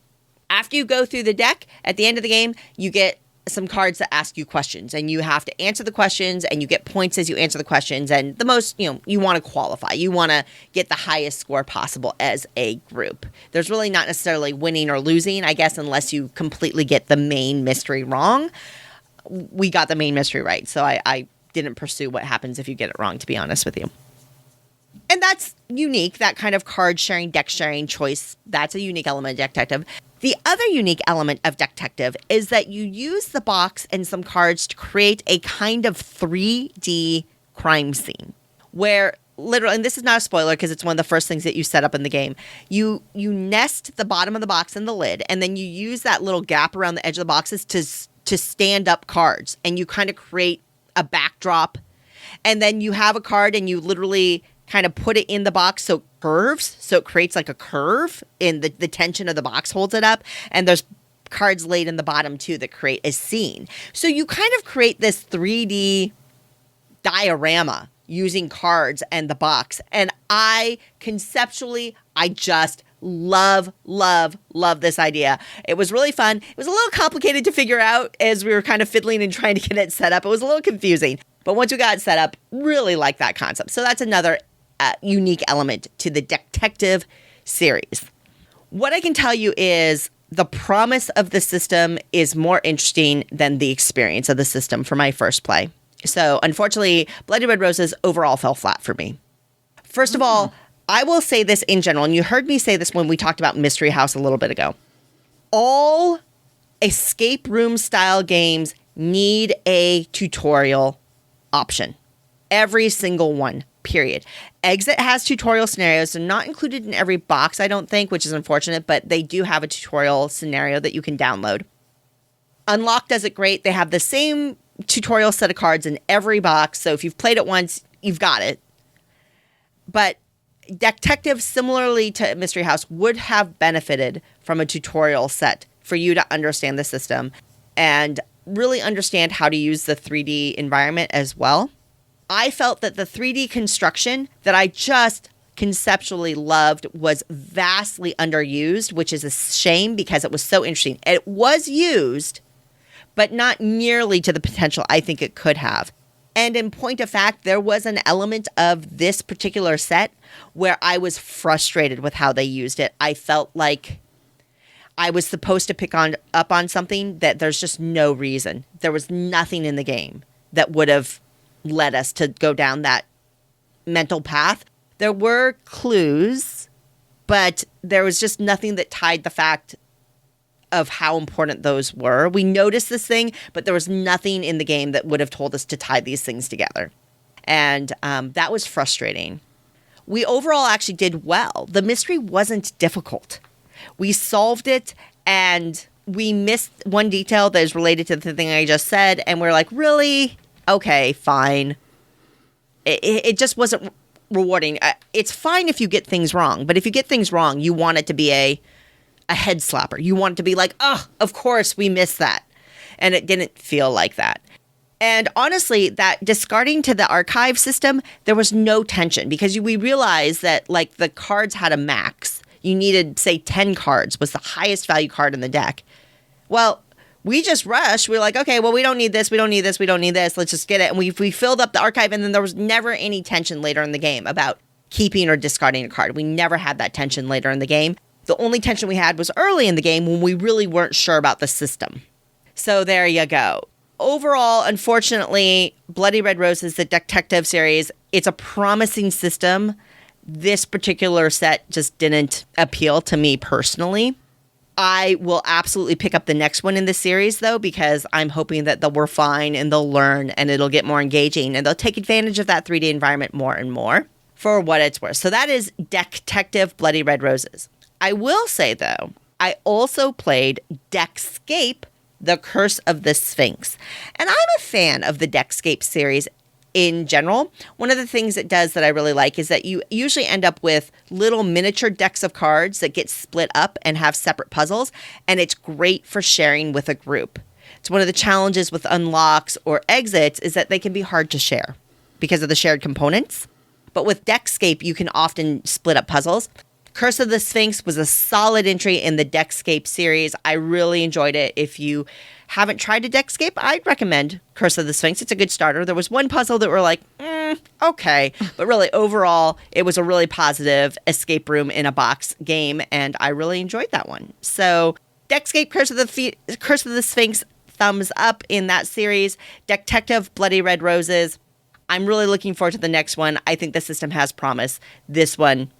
After you go through the deck, at the end of the game, you get some cards that ask you questions, and you have to answer the questions, and you get points as you answer the questions. And the most, you want to qualify. You want to get the highest score possible as a group. There's really not necessarily winning or losing, I guess, unless you completely get the main mystery wrong. We got the main mystery right, so I didn't pursue what happens if you get it wrong, to be honest with you. And that's unique, that kind of card sharing, deck sharing choice. That's a unique element of Decktective. The other unique element of Decktective is that you use the box and some cards to create a kind of 3D crime scene where literally, and this is not a spoiler because it's one of the first things that you set up in the game, you nest the bottom of the box in the lid, and then you use that little gap around the edge of the boxes to stand up cards, and you kind of create a backdrop, and then you have a card and you literally kind of put it in the box so it curves, so it creates like a curve in the tension of the box holds it up, and there's cards laid in the bottom too that create a scene. So you kind of create this 3D diorama using cards and the box, and I just love this idea. It was really fun. It was a little complicated to figure out as we were kind of fiddling and trying to get it set up. It was a little confusing, but once we got it set up, really like that concept. So that's another unique element to the Decktective series. What I can tell you is the promise of the system is more interesting than the experience of the system for my first play. So unfortunately, Bloody Red Roses overall fell flat for me. First of all, I will say this in general, and you heard me say this when we talked about Mystery House a little bit ago. All escape room style games need a tutorial option. Every single one, period. Exit has tutorial scenarios. They're not included in every box, I don't think, which is unfortunate, but they do have a tutorial scenario that you can download. Unlock does it great. They have the same tutorial set of cards in every box, so if you've played it once, you've got it. But Decktective, similarly to Mystery House, would have benefited from a tutorial set for you to understand the system and really understand how to use the 3D environment as well. I felt that the 3D construction that I just conceptually loved was vastly underused, which is a shame because it was so interesting. It was used, but not nearly to the potential I think it could have. And in point of fact, there was an element of this particular set where I was frustrated with how they used it. I felt like I was supposed to pick up on something that there's just no reason. There was nothing in the game that would have led us to go down that mental path. There were clues, but there was just nothing that tied the fact of how important those were. We noticed this thing, but there was nothing in the game that would have told us to tie these things together. And that was frustrating. We overall actually did well. The mystery wasn't difficult. We solved it, and we missed one detail that is related to the thing I just said, and we're like, really? Okay, fine. It just wasn't rewarding. It's fine if you get things wrong, but if you get things wrong, you want it to be a head slapper. You want it to be like, oh, of course we missed that. And it didn't feel like that. And honestly, that discarding to the archive system, there was no tension because we realized that like the cards had a max. You needed, say, 10 cards was the highest value card in the deck. Well, we just rushed. We were like, okay, well, we don't need this. We don't need this. We don't need this. Let's just get it. And we filled up the archive, and then there was never any tension later in the game about keeping or discarding a card. We never had that tension later in the game. The only tension we had was early in the game when we really weren't sure about the system. So there you go. Overall, unfortunately, Bloody Red Roses, the Decktective series, it's a promising system this particular set just didn't appeal to me personally. I will absolutely pick up the next one in the series, though, because I'm hoping that they'll refine and they'll learn and it'll get more engaging and they'll take advantage of that 3D environment more and more for what it's worth. So that is Decktective Bloody Red Roses. I will say, though, I also played Deckscape, The Curse of the Sphinx. And I'm a fan of the Deckscape series in general. One of the things it does that I really like is that you usually end up with little miniature decks of cards that get split up and have separate puzzles, and it's great for sharing with a group. It's one of the challenges with unlocks or exits is that they can be hard to share because of the shared components. But with Deckscape, you can often split up puzzles. Curse of the Sphinx was a solid entry in the Deckscape series. I really enjoyed it. If you haven't tried a Deckscape, I'd recommend Curse of the Sphinx. It's a good starter. There was one puzzle that were like, okay. But really, overall, it was a really positive escape room in a box game, and I really enjoyed that one. So Deckscape, Curse of the Sphinx, thumbs up in that series. Deckective, Bloody Red Roses. I'm really looking forward to the next one. I think the system has promise. This one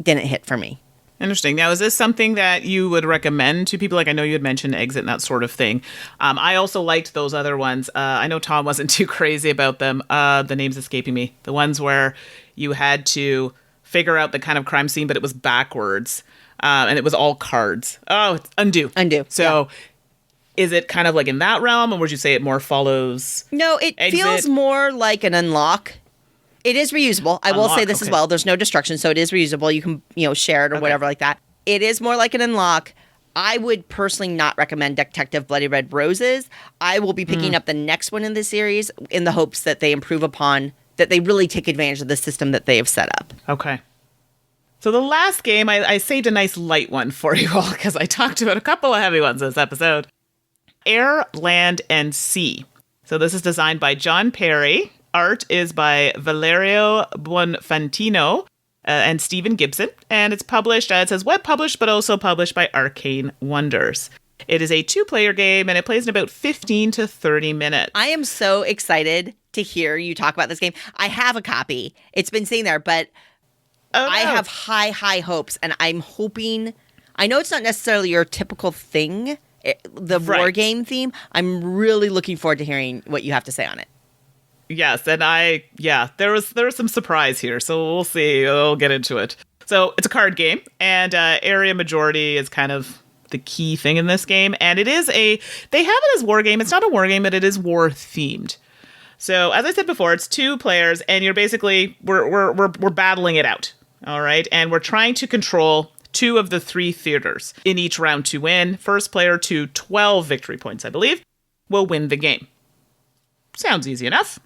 didn't hit for me. Interesting. Now, is this something that you would recommend to people? Like, I know you had mentioned Exit and that sort of thing. I also liked those other ones. I know Tom wasn't too crazy about them. The name's escaping me. The ones where you had to figure out the kind of crime scene, but it was backwards. And it was all cards. Oh, it's Undo. Undo. So is it kind of like in that realm, or would you say it more follows No, it Exit? feels more like an unlock. It is reusable. I will say this as well. There's no destruction, so it is reusable. You can, share it or whatever like that. It is more like an unlock. I would personally not recommend Deckective Bloody Red Roses. I will be picking up the next one in the series in the hopes that they improve upon, that they really take advantage of the system that they have set up. Okay. So the last game, I saved a nice light one for you all because I talked about a couple of heavy ones this episode. Air, Land, and Sea. So this is designed by John Perry. Art is by Valerio Buonfantino and Stephen Gibson. And it's published, it says web published, but also published by Arcane Wonders. It is a 2-player game, and it plays in about 15 to 30 minutes. I am so excited to hear you talk about this game. I have a copy. It's been sitting there, but I have high hopes, and I'm hoping... I know it's not necessarily your typical thing, the war game theme. I'm really looking forward to hearing what you have to say on it. Yes, and there was some surprise here, so we'll see. We'll get into it. So it's a card game, and area majority is kind of the key thing in this game, and they have it as war game. It's not a war game, but it is war themed. So as I said before, it's 2 players, and you're basically we're battling it out, all right, and we're trying to control 2 of the 3 theaters in each round to win. First player to 12 victory points, I believe, will win the game. Sounds easy enough.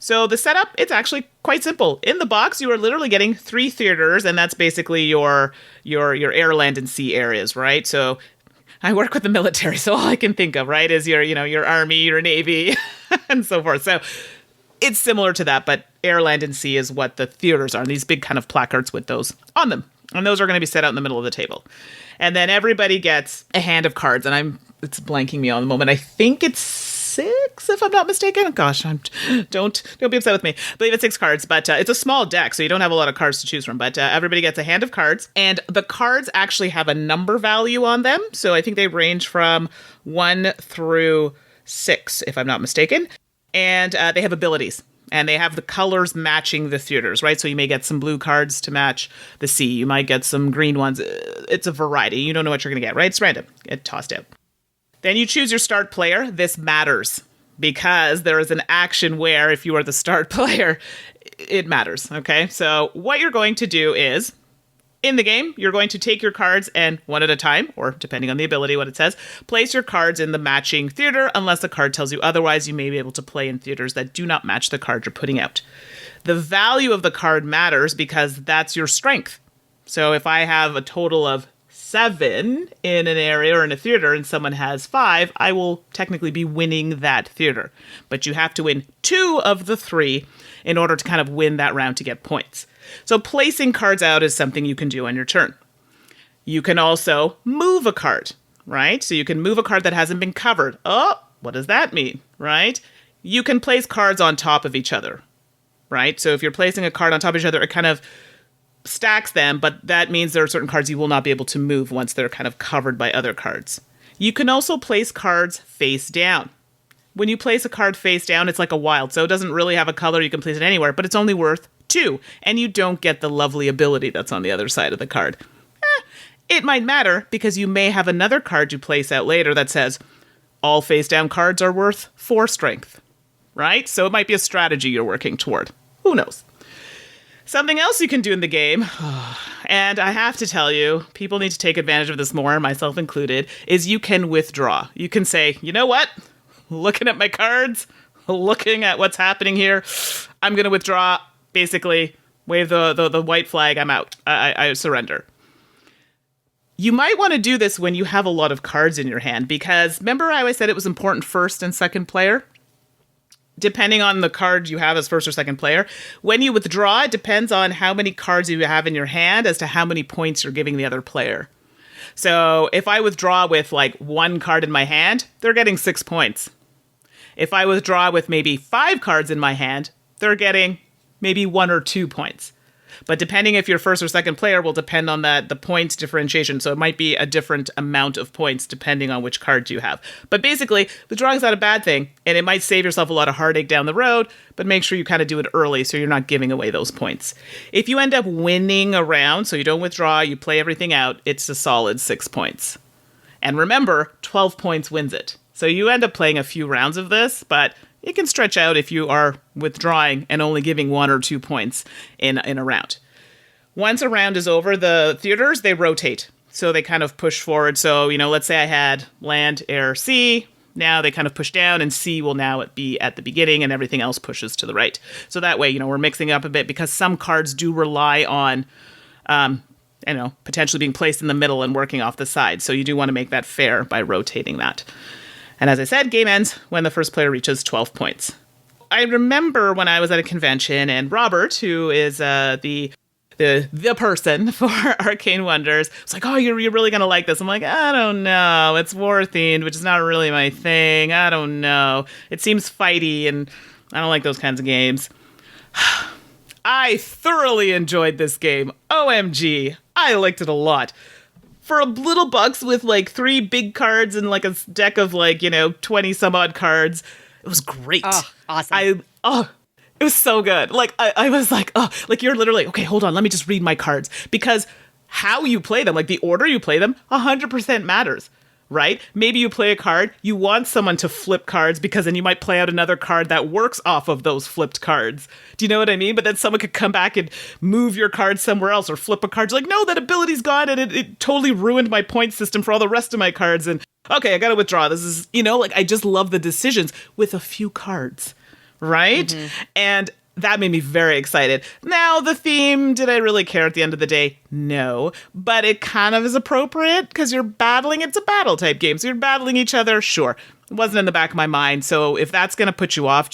So the setup, it's actually quite simple. In the box, you are literally getting 3 theaters, and that's basically your air, land, and sea areas, right? So I work with the military, so all I can think of, right, is your army, your navy, and so forth. So it's similar to that, but air, land, and sea is what the theaters are. These big kind of placards with those on them. And those are going to be set out in the middle of the table. And then everybody gets a hand of cards, and it's blanking me on the moment. I think it's 6, if I'm not mistaken. Gosh, don't be upset with me. I believe it's 6 cards, but it's a small deck, so you don't have a lot of cards to choose from. But everybody gets a hand of cards, and the cards actually have a number value on them. So I think they range from 1 through 6, if I'm not mistaken. And they have abilities, and they have the colors matching the theaters, right? So you may get some blue cards to match the sea. You might get some green ones. It's a variety. You don't know what you're going to get, right? It's random. Get tossed out. Then you choose your start player. This matters because there is an action where if you are the start player, it matters, okay? So what you're going to do is, in the game, you're going to take your cards and one at a time, or depending on the ability, what it says, place your cards in the matching theater. Unless the card tells you otherwise, you may be able to play in theaters that do not match the card you're putting out. The value of the card matters because that's your strength. So if I have a total of 7 in an area or in a theater and someone has 5, I will technically be winning that theater. But you have to win 2 of the 3 in order to kind of win that round to get points. So placing cards out is something you can do on your turn. You can also move a card, right? So you can move a card that hasn't been covered. Oh, what does that mean, right? You can place cards on top of each other, right? So if you're placing a card on top of each other, it kind of stacks them, but that means there are certain cards you will not be able to move once they're kind of covered by other cards. You can also place cards face down. When you place a card face down, it's like a wild, so it doesn't really have a color. You can place it anywhere, but it's only worth 2, and you don't get the lovely ability that's on the other side of the card. It might matter because you may have another card you place out later that says, all face down cards are worth 4 strength, right? So it might be a strategy you're working toward. Who knows? Something else you can do in the game, and I have to tell you, people need to take advantage of this more, myself included, is you can withdraw. You can say, you know what? Looking at my cards, looking at what's happening here, I'm going to withdraw, basically wave the white flag, I'm out. I surrender. You might want to do this when you have a lot of cards in your hand, because remember I always said it was important first and second player? Depending on the card you have as first or second player. When you withdraw, it depends on how many cards you have in your hand as to how many points you're giving the other player. So if I withdraw with like 1 card in my hand, they're getting 6 points. If I withdraw with maybe 5 cards in my hand, they're getting maybe 1 or 2 points. But depending if you're first or second player will depend on the points differentiation. So it might be a different amount of points depending on which cards you have. But basically, withdrawing is not a bad thing, and it might save yourself a lot of heartache down the road, but make sure you kind of do it early so you're not giving away those points. If you end up winning a round, so you don't withdraw, you play everything out, it's a solid 6 points. And remember, 12 points wins it. So you end up playing a few rounds of this, but it can stretch out if you are withdrawing and only giving 1 or 2 points in a round. Once a round is over, the theaters, they rotate. So they kind of push forward. So, let's say I had land, air, sea. Now they kind of push down, and sea will now be at the beginning, and everything else pushes to the right. So that way, we're mixing up a bit because some cards do rely on, potentially being placed in the middle and working off the side. So you do want to make that fair by rotating that. And as I said, game ends when the first player reaches 12 points. I remember when I was at a convention, and Robert, who is the person for Arcane Wonders, was like, oh, you're really going to like this. I'm like, I don't know. It's war-themed, which is not really my thing. I don't know. It seems fighty, and I don't like those kinds of games. I thoroughly enjoyed this game. OMG. I liked it a lot. For little bucks with like 3 big cards and like a deck of 20 some odd cards, it was great. Oh, awesome. It was so good. I was like, you're literally, okay, hold on, let me just read my cards. Because how you play them, like the order you play them, 100% matters, right? Maybe you play a card, you want someone to flip cards because then you might play out another card that works off of those flipped cards. Do you know what I mean? But then someone could come back and move your card somewhere else or flip a card. You're like, no, that ability's gone and it totally ruined my point system for all the rest of my cards. And okay, I gotta withdraw. This is, I just love the decisions with a few cards. Right? Mm-hmm. And that made me very excited. Now, the theme, did I really care at the end of the day? No. But it kind of is appropriate because you're battling. It's a battle type game. So you're battling each other. Sure. It wasn't in the back of my mind. So if that's going to put you off,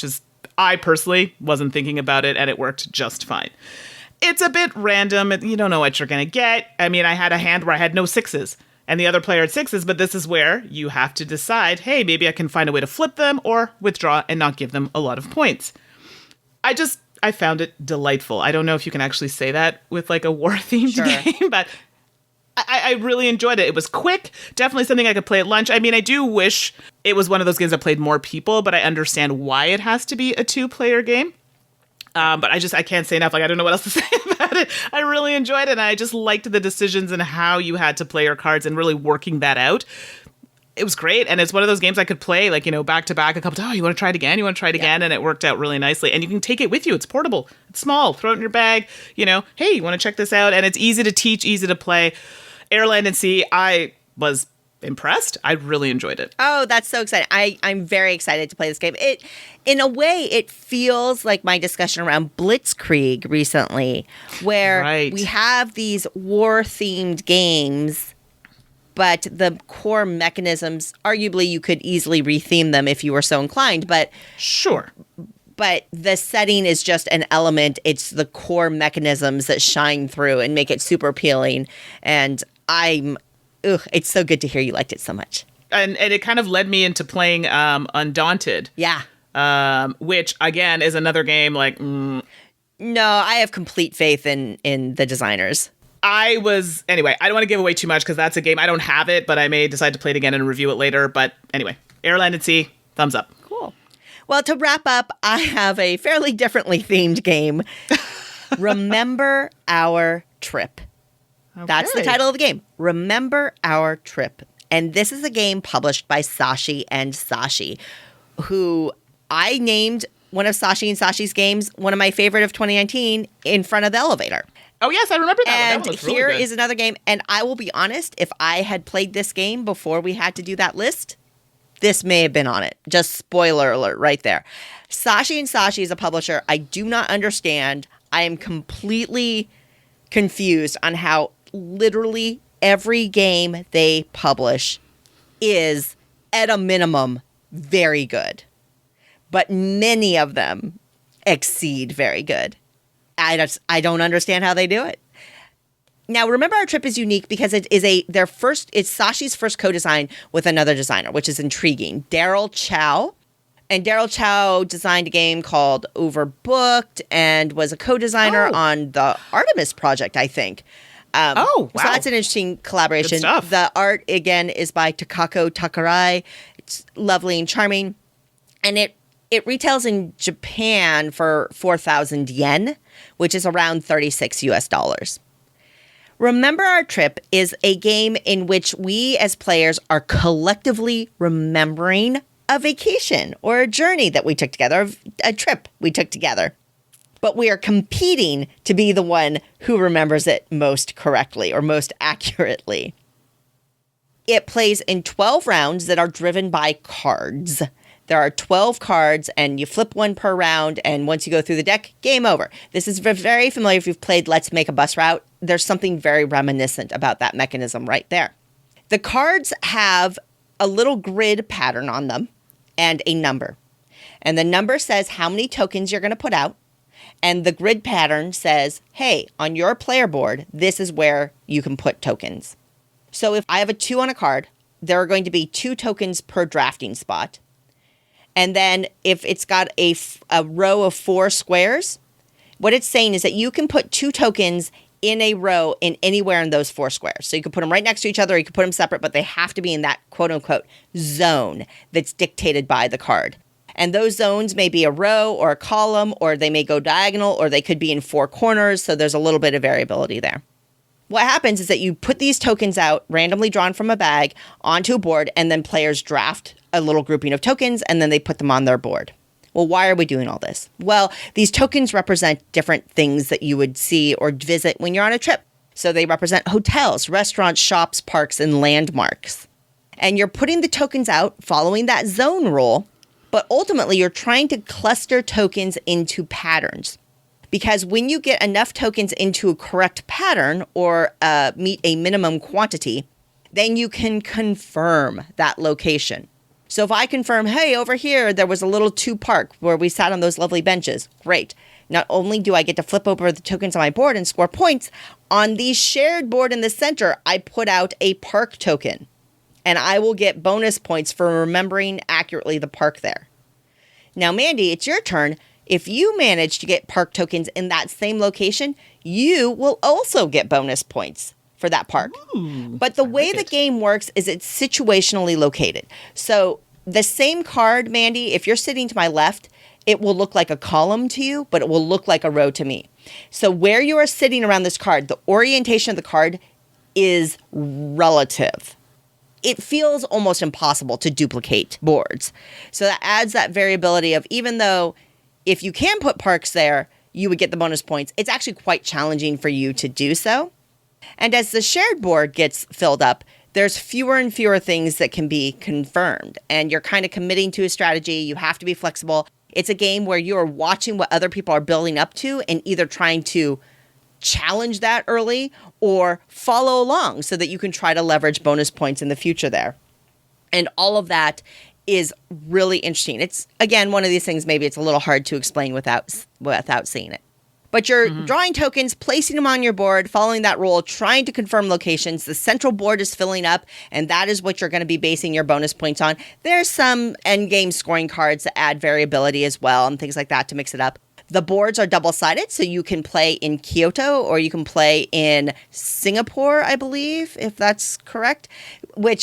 I personally wasn't thinking about it, and it worked just fine. It's a bit random. You don't know what you're going to get. I mean, I had a hand where I had no 6s. And the other player had 6s, but this is where you have to decide, hey, maybe I can find a way to flip them or withdraw and not give them a lot of points. I found it delightful. I don't know if you can actually say that with like a war-themed game, but I really enjoyed it. It was quick, definitely something I could play at lunch. I mean, I do wish it was one of those games that played more people, but I understand why it has to be a 2-player game. But I can't say enough. I don't know what else to say about it. I really enjoyed it, and I just liked the decisions and how you had to play your cards and really working that out. It was great, and it's one of those games I could play, back to back a couple times. Oh, you want to try it again? You want to try it again? And it worked out really nicely. And you can take it with you. It's portable. It's small. Throw it in your bag. Hey, you want to check this out? And it's easy to teach, easy to play. Air, Land, and Sea, I was impressed. I really enjoyed it. Oh, that's so exciting. I'm very excited to play this game. In a way, it feels like my discussion around Blitzkrieg recently, where we have these war-themed games, but the core mechanisms, arguably you could easily retheme them if you were so inclined, but sure. But the setting is just an element. It's the core mechanisms that shine through and make it super appealing. And it's so good to hear you liked it so much. And it kind of led me into playing Undaunted. Yeah. Which, again, is another game No, I have complete faith in the designers. Anyway, I don't want to give away too much because that's a game. I don't have it, but I may decide to play it again and review it later. But anyway, Air, Land, and Sea, thumbs up. Cool. Well, to wrap up, I have a fairly differently themed game. Remember Our Trip. Okay. That's the title of the game. Remember Our Trip. And this is a game published by Sashi and Sashi, who I named one of Sashi and Sashi's games, one of my favorite of 2019, In Front of the Elevator. Oh, yes, I remember that and one. That one here really is another game. And I will be honest, if I had played this game before we had to do that list, this may have been on it. Just spoiler alert right there. Sashi and Sashi is a publisher I do not understand. I am completely confused on how literally every game they publish is, at a minimum, very good. But many of them exceed very good. I don't understand how they do it. Now, Remember Our Trip is unique because it's Sashi's first co-design with another designer, which is intriguing. Daryl Chow. And Daryl Chow designed a game called Overbooked and was a co-designer on the Artemis project, I think. Wow. So that's an interesting collaboration. Good stuff. The art, again, is by Takako Takarai. It's lovely and charming. And it retails in Japan for 4,000 yen, which is around $36 US. Remember Our Trip is a game in which we as players are collectively remembering a vacation or a journey that we took together, a trip we took together. But we are competing to be the one who remembers it most correctly or most accurately. It plays in 12 rounds that are driven by cards. There are 12 cards, and you flip one per round, and once you go through the deck, game over. This is very familiar if you've played Let's Make a Bus Route. There's something very reminiscent about that mechanism right there. The cards have a little grid pattern on them and a number. And the number says how many tokens you're going to put out, and the grid pattern says, hey, on your player board, this is where you can put tokens. So if I have a 2 on a card, there are going to be 2 tokens per drafting spot. And then if it's got a row of 4 squares, what it's saying is that you can put 2 tokens in a row in anywhere in those 4 squares. So you could put them right next to each other, or you could put them separate, but they have to be in that quote-unquote zone that's dictated by the card. And those zones may be a row or a column, or they may go diagonal, or they could be in 4 corners, so there's a little bit of variability there. What happens is that you put these tokens out, randomly drawn from a bag, onto a board, and then players draft a little grouping of tokens, and then they put them on their board. Well, why are we doing all this? Well, these tokens represent different things that you would see or visit when you're on a trip. So they represent hotels, restaurants, shops, parks, and landmarks. And you're putting the tokens out following that zone rule, but ultimately you're trying to cluster tokens into patterns. Because when you get enough tokens into a correct pattern or meet a minimum quantity, then you can confirm that location. So if I confirm, hey, over here, there was a little 2 park where we sat on those lovely benches. Great. Not only do I get to flip over the tokens on my board and score points, on the shared board in the center, I put out a park token. And I will get bonus points for remembering accurately the park there. Now, Mandy, it's your turn. If you manage to get park tokens in that same location, you will also get bonus points for that park. Ooh, but the way the game works is it's situationally located. So the same card, Mandy, if you're sitting to my left, it will look like a column to you, but it will look like a row to me. So where you are sitting around this card, the orientation of the card is relative. It feels almost impossible to duplicate boards. So that adds that variability of, even though if you can put parks there, you would get the bonus points, it's actually quite challenging for you to do so. And as the shared board gets filled up, there's fewer and fewer things that can be confirmed. And you're kind of committing to a strategy. You have to be flexible. It's a game where you're watching what other people are building up to and either trying to challenge that early or follow along so that you can try to leverage bonus points in the future there. And all of that is really interesting. It's, again, one of these things, maybe it's a little hard to explain without seeing it. But you're drawing tokens, placing them on your board, following that rule, trying to confirm locations. The central board is filling up, and that is what you're going to be basing your bonus points on. There's some endgame scoring cards that add variability as well and things like that to mix it up. The boards are double-sided, so you can play in Kyoto or you can play in Singapore, I believe, if that's correct.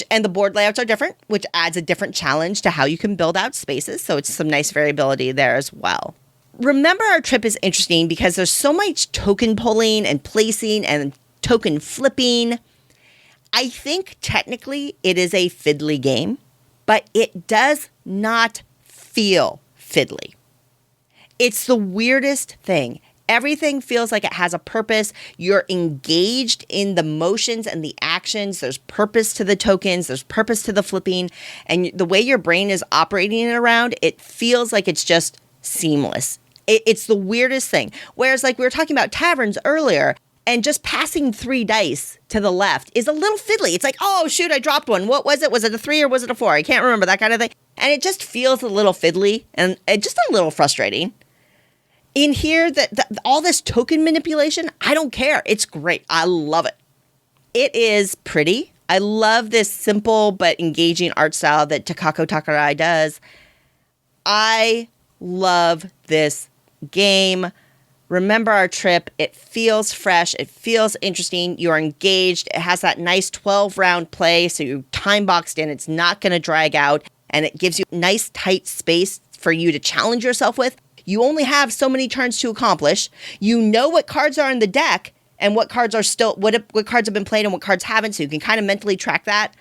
And the board layouts are different, which adds a different challenge to how you can build out spaces. So it's some nice variability there as well. Remember Our Trip is interesting because there's so much token pulling and placing and token flipping. I think technically it is a fiddly game, but it does not feel fiddly. It's the weirdest thing. Everything feels like it has a purpose. You're engaged in the motions and the actions. There's purpose to the tokens. There's purpose to the flipping. And the way your brain is operating it around, it feels like it's just seamless. It's the weirdest thing. Whereas like we were talking about taverns earlier, and just passing 3 dice to the left is a little fiddly. It's like, oh, shoot, I dropped one. What was it? Was it a 3 or was it a 4? I can't remember, that kind of thing. And it just feels a little fiddly and just a little frustrating. In here, all this token manipulation, I don't care. It's great. I love it. It is pretty. I love this simple but engaging art style that Takako Takarai does. I love this game. Remember Our Trip. It feels fresh. It feels interesting. You're engaged. It has that nice 12-round play, so you're time boxed in. It's not going to drag out, and it gives you nice, tight space for you to challenge yourself with. You only have so many turns to accomplish. You know what cards are in the deck and what cards are still, what cards have been played and what cards haven't, so you can kind of mentally track that.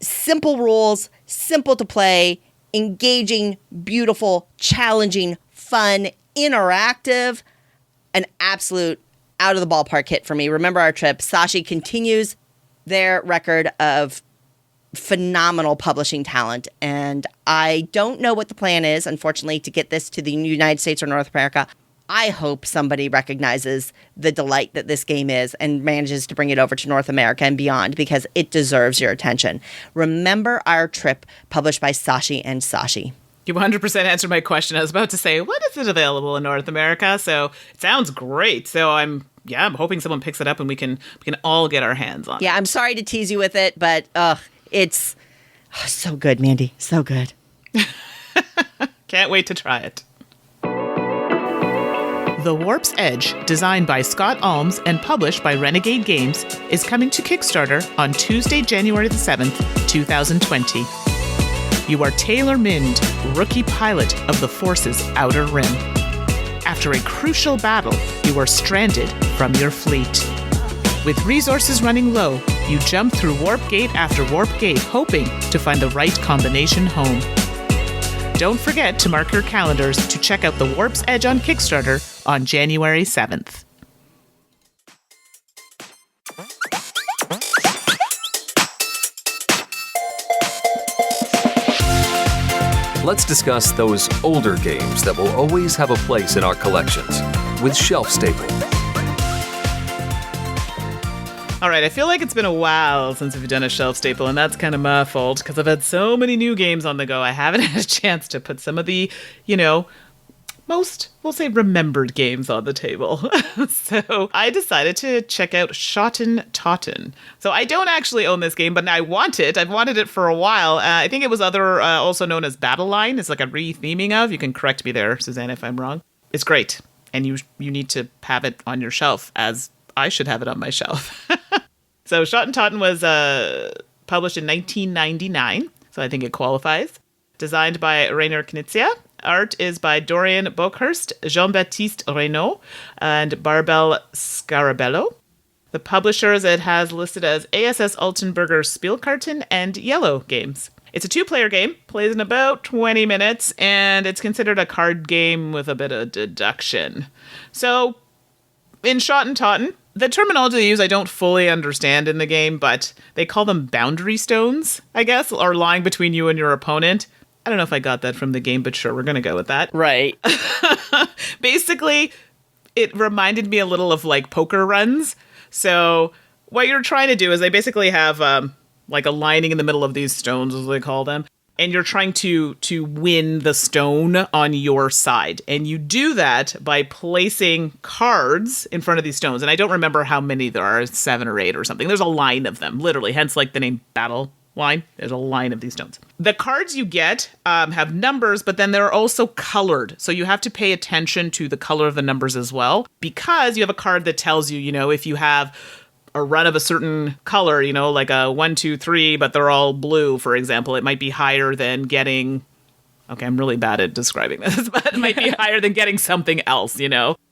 Simple rules, simple to play, engaging, beautiful, challenging, fun, interactive. An absolute out of the ballpark hit for me. Remember Our Trip. Sashi continues their record of phenomenal publishing talent. And I don't know what the plan is, unfortunately, to get this to the United States or North America. I hope somebody recognizes the delight that this game is and manages to bring it over to North America and beyond, because it deserves your attention. Remember Our Trip, published by Sashi and Sashi. You 100% answered my question. I was about to say, when is it available in North America? So it sounds great. So I'm hoping someone picks it up and we can all get our hands on it. Yeah, I'm sorry to tease you with it, but it's so good, Mandy. So good. Can't wait to try it. The Warp's Edge, designed by Scott Alms and published by Renegade Games, is coming to Kickstarter on Tuesday, January the 7th, 2020. You are Taylor Mynd, rookie pilot of the Force's Outer Rim. After a crucial battle, you are stranded from your fleet. With resources running low, you jump through warp gate after warp gate, hoping to find the right combination home. Don't forget to mark your calendars to check out The Warp's Edge on Kickstarter on January 7th. Let's discuss those older games that will always have a place in our collections with Shelf Staple. All right, I feel like it's been a while since we've done a shelf staple, and that's kind of my fault because I've had so many new games on the go. I haven't had a chance to put some of the, most, we'll say, remembered games on the table. So I decided to check out Shotten Totten. So I don't actually own this game, but I want it. I've wanted it for a while. I think it was also known as Battle Line. It's like a re-theming of. You can correct me there, Suzanne, if I'm wrong. It's great, and you need to have it on your shelf, as I should have it on my shelf. So Shotten Totten was published in 1999, so I think it qualifies. Designed by Rainer Knizia. Art is by Dorian Bokhurst, Jean-Baptiste Reynaud, and Barbel Scarabello. The publishers it has listed as ASS Altenburger Spielkarten and Yellow Games. It's a 2-player game, plays in about 20 minutes, and it's considered a card game with a bit of deduction. So, in Shotten Totten, the terminology they use I don't fully understand in the game, but they call them boundary stones, I guess, or lying between you and your opponent. I don't know if I got that from the game, but sure, we're going to go with that. Right. Basically, it reminded me a little of like poker runs. So what you're trying to do is they basically have like a lining in the middle of these stones, as they call them. And you're trying to win the stone on your side. And you do that by placing cards in front of these stones. And I don't remember how many there are, 7 or 8 or something. There's a line of them, literally, hence like the name Battle line. There's a line of these stones. The cards you get have numbers, but then they're also colored. So you have to pay attention to the color of the numbers as well, because you have a card that tells you, if you have a run of a certain color, like a 1, 2, 3, but they're all blue, for example, it might be higher than getting, okay, I'm really bad at describing this, but it might be higher than getting something else,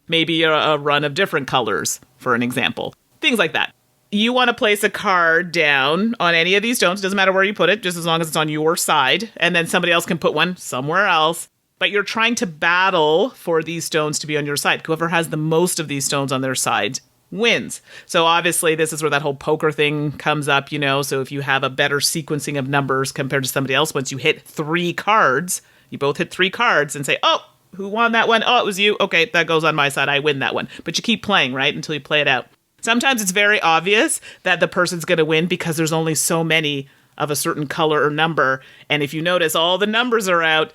maybe a run of different colors, for an example. Things like that. You want to place a card down on any of these stones. Doesn't matter where you put it, just as long as it's on your side. And then somebody else can put one somewhere else. But you're trying to battle for these stones to be on your side. Whoever has the most of these stones on their side wins. So obviously, this is where that whole poker thing comes up, So if you have a better sequencing of numbers compared to somebody else, once you hit 3 cards, you both hit 3 cards and say, oh, who won that one? Oh, it was you. Okay, that goes on my side. I win that one. But you keep playing, right, until you play it out. Sometimes it's very obvious that the person's going to win because there's only so many of a certain color or number. And if you notice all the numbers are out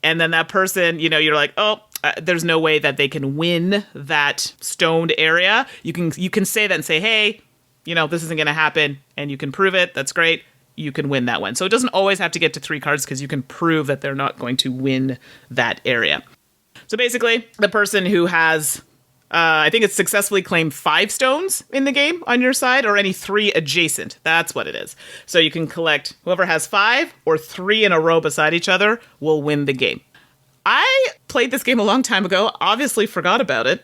and then that person, you're like, oh, there's no way that they can win that stoned area. You can say that and say, hey, this isn't going to happen. And you can prove it. That's great. You can win that one. So it doesn't always have to get to 3 cards because you can prove that they're not going to win that area. So basically, the person who has... I think it's successfully claimed 5 stones in the game on your side, or any 3 adjacent. That's what it is. So you can collect whoever has 5 or 3 in a row beside each other will win the game. I played this game a long time ago, obviously forgot about it,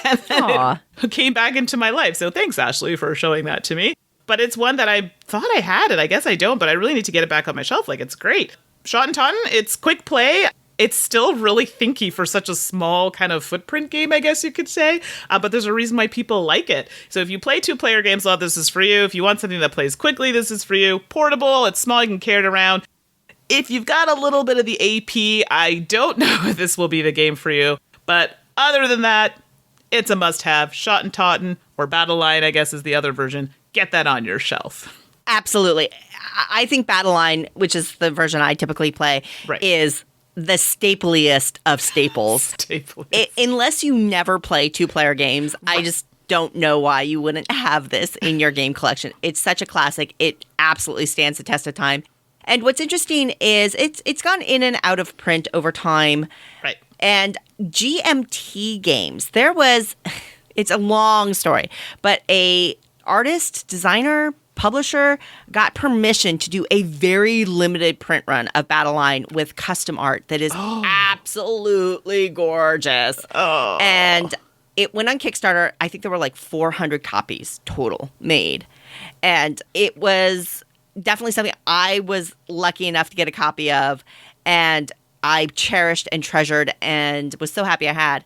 and then it came back into my life. So thanks, Ashley, for showing that to me. But it's one that I thought I had it. I guess I don't, but I really need to get it back on my shelf. It's great. Shotten Totten, it's quick play. It's still really thinky for such a small kind of footprint game, I guess you could say. But there's a reason why people like it. So if you play 2-player games a lot, this is for you. If you want something that plays quickly, this is for you. Portable, it's small, you can carry it around. If you've got a little bit of the AP, I don't know if this will be the game for you. But other than that, it's a must-have. Shotten Totten, or Battle Line, I guess is the other version. Get that on your shelf. Absolutely. I think Battle Line, which is the version I typically play, is... the stapliest of staples. Unless you never play 2-player games, I just don't know why you wouldn't have this in your game collection. It's such a classic. It absolutely stands the test of time. And what's interesting is it's gone in and out of print over time. Right. And GMT games, it's a long story, but a artist, designer, publisher got permission to do a very limited print run of Battle Line with custom art that is absolutely gorgeous. Oh. And it went on Kickstarter. I think there were 400 copies total made. And it was definitely something I was lucky enough to get a copy of. And I cherished and treasured and was so happy I had.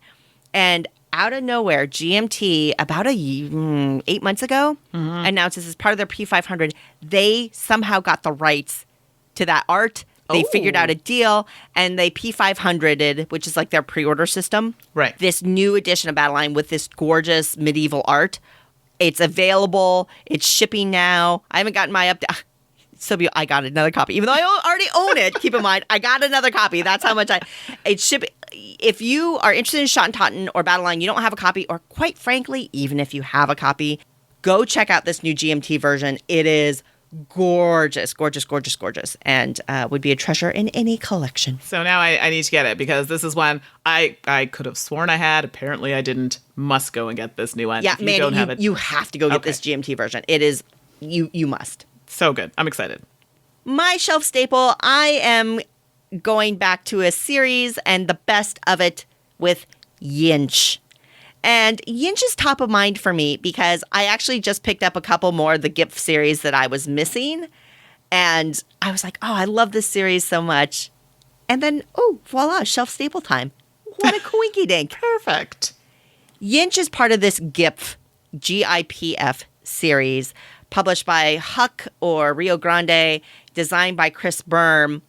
And out of nowhere, GMT, about 8 months ago, announced this as part of their P500. They somehow got the rights to that art. They figured out a deal, and they P500'd, which is their pre-order system. Right. This new edition of Battle Line with this gorgeous medieval art. It's available. It's shipping now. I haven't gotten my update. So I got another copy, even though I already own it. Keep in mind, I got another copy. That's how much it's shipping. If you are interested in Shotten Totten or Battle Line, you don't have a copy, or quite frankly, even if you have a copy, go check out this new GMT version. It is gorgeous, gorgeous, gorgeous, gorgeous, and would be a treasure in any collection. So now I need to get it, because this is one I could have sworn I had. Apparently I didn't. Must go and get this new one. Yeah, if you don't have it. You have to go get this GMT version. It is, you must. So good. I'm excited. My shelf staple, I am going back to a series and the best of it with Yinsh. And Yinsh is top of mind for me because I actually just picked up a couple more of the GIF series that I was missing. And I was like, oh, I love this series so much. And then, oh, voila, shelf staple time. What a coinky dink. Perfect. Yinsh is part of this GIF, GIPF series, published by Huck or Rio Grande, designed by Chris Berm.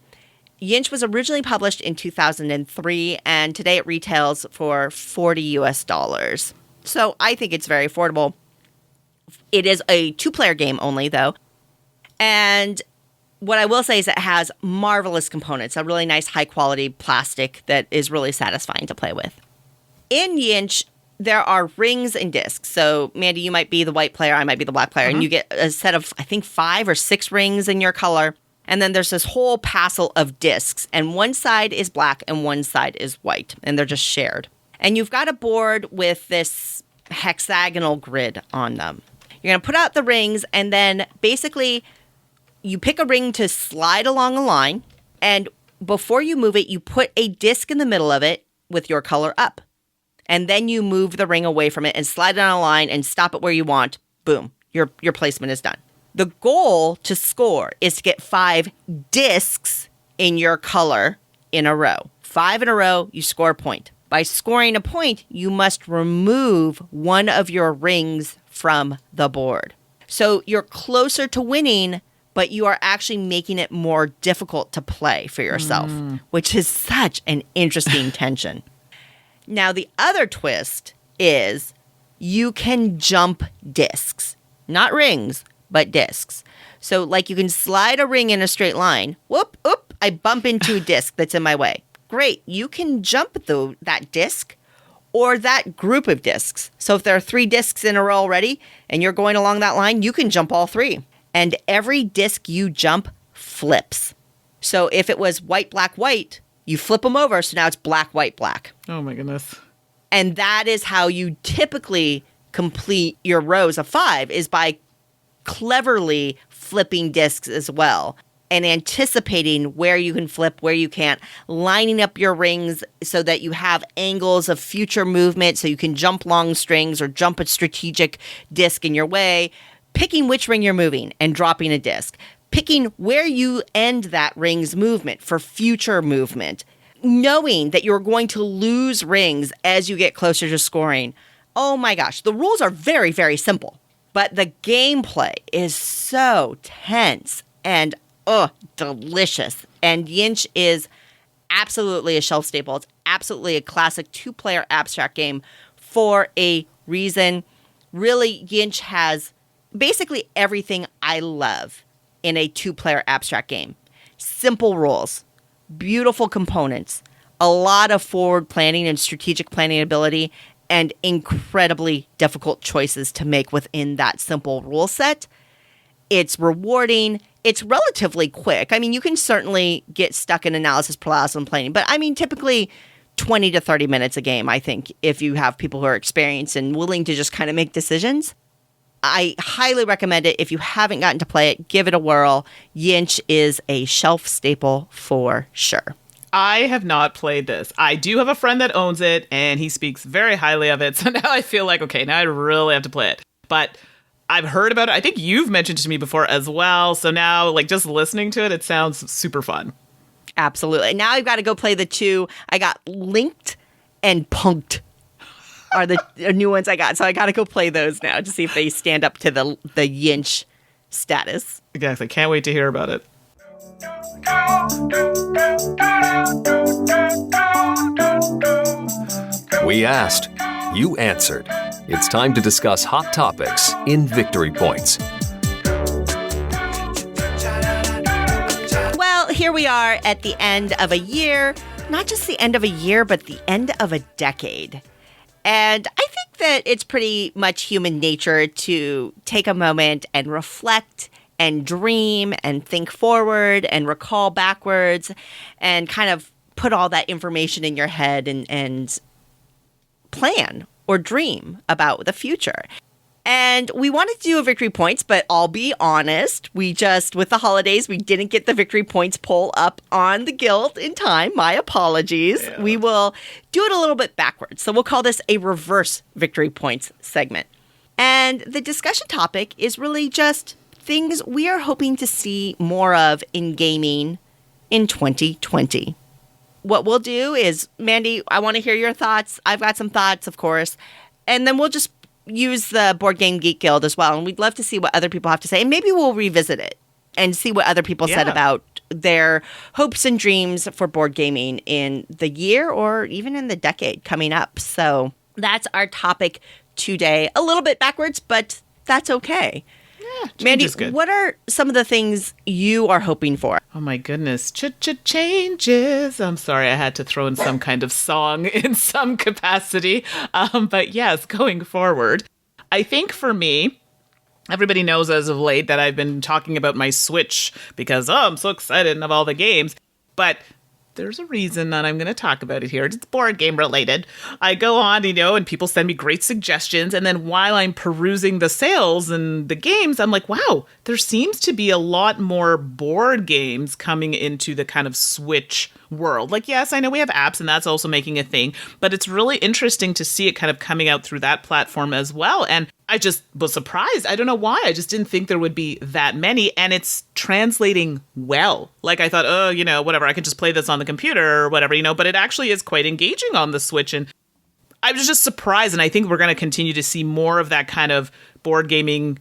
Yinsh was originally published in 2003, and today it retails for $40 US. So I think it's very affordable. It is a 2-player game only, though. And what I will say is it has marvelous components, a really nice high-quality plastic that is really satisfying to play with. In Yinsh, there are rings and discs. So, Mandy, you might be the white player, I might be the black player, and you get a set of, I think, 5 or 6 rings in your color. And then there's this whole passel of discs, and one side is black and one side is white, and they're just shared. And you've got a board with this hexagonal grid on them. You're going to put out the rings, and then basically you pick a ring to slide along a line, and before you move it, you put a disc in the middle of it with your color up. And then you move the ring away from it and slide it on a line and stop it where you want. Boom, your placement is done. The goal to score is to get 5 discs in your color in a row. 5 in a row, you score a point. By scoring a point, you must remove one of your rings from the board. So you're closer to winning, but you are actually making it more difficult to play for yourself, which is such an interesting tension. Now, the other twist is you can jump discs, not rings, but discs. So, like, you can slide a ring in a straight line. Whoop, I bump into a disc that's in my way. Great. You can jump that disc or that group of discs. So if there are 3 discs in a row already and you're going along that line, you can jump all 3. And every disc you jump flips. So if it was white, black, white, you flip them over. So now it's black, white, black. Oh, my goodness. And that is how you typically complete your rows of 5, is by cleverly flipping discs as well and anticipating where you can flip, where you can't, lining up your rings so that you have angles of future movement so you can jump long strings or jump a strategic disc in your way, picking which ring you're moving and dropping a disc, picking where you end that ring's movement for future movement, knowing that you're going to lose rings as you get closer to scoring. Oh my gosh, the rules are very, very simple. But the gameplay is so tense and, delicious. And Yinsh is absolutely a shelf staple. It's absolutely a classic 2-player abstract game for a reason. Really, Yinsh has basically everything I love in a 2-player abstract game. Simple rules, beautiful components, a lot of forward planning and strategic planning ability, and incredibly difficult choices to make within that simple rule set. It's rewarding. It's relatively quick. I mean, you can certainly get stuck in analysis paralysis and planning, but I mean, typically 20 to 30 minutes a game, I think, if you have people who are experienced and willing to just kind of make decisions. I highly recommend it. If you haven't gotten to play it, give it a whirl. Yinsh is a shelf staple for sure. I have not played this. I do have a friend that owns it, and he speaks very highly of it. So now I feel like, okay, now I really have to play it. But I've heard about it. I think you've mentioned it to me before as well. So now, like, just listening to it, it sounds super fun. Absolutely. Now I've got to go play the 2. I got Linked and Punked are the new ones I got. So I got to go play those now to see if they stand up to the Yinsh status. Exactly. Can't wait to hear about it. We asked, you answered. It's time to discuss hot topics in Victory Points. Well, here we are at the end of a year. Not just the end of a year, but the end of a decade. And I think that it's pretty much human nature to take a moment and reflect and dream and think forward and recall backwards and kind of put all that information in your head and plan or dream about the future. And we wanted to do a victory points, but I'll be honest, with the holidays, we didn't get the victory points poll up on the Guild in time. My apologies. Yeah. We will do it a little bit backwards. So we'll call this a reverse victory points segment. And the discussion topic is really just things we are hoping to see more of in gaming in 2020. What we'll do is, Mandy, I want to hear your thoughts. I've got some thoughts, of course. And then we'll just use the Board Game Geek Guild as well. And we'd love to see what other people have to say. And maybe we'll revisit it and see what other people said about their hopes and dreams for board gaming in the year or even in the decade coming up. So that's our topic today. A little bit backwards, but that's okay. Change Mandy, is good. what are some of the things you are hoping for? Oh my goodness. Changes. I'm sorry, I had to throw in some kind of song in some capacity. But yes, going forward, I think for me, everybody knows as of late that I've been talking about my Switch because, I'm so excited of all the games. But there's a reason that I'm going to talk about it here. It's board game related. I go on, and people send me great suggestions. And then while I'm perusing the sales and the games, I'm like, wow, there seems to be a lot more board games coming into the kind of Switch world. Like, yes, I know we have apps and that's also making a thing, but it's really interesting to see it kind of coming out through that platform as well. And I just was surprised. I don't know why. I just didn't think there would be that many, and it's translating well. Like I thought, whatever, I can just play this on the computer or whatever, but it actually is quite engaging on the Switch. And I was just surprised, and I think we're going to continue to see more of that kind of board gaming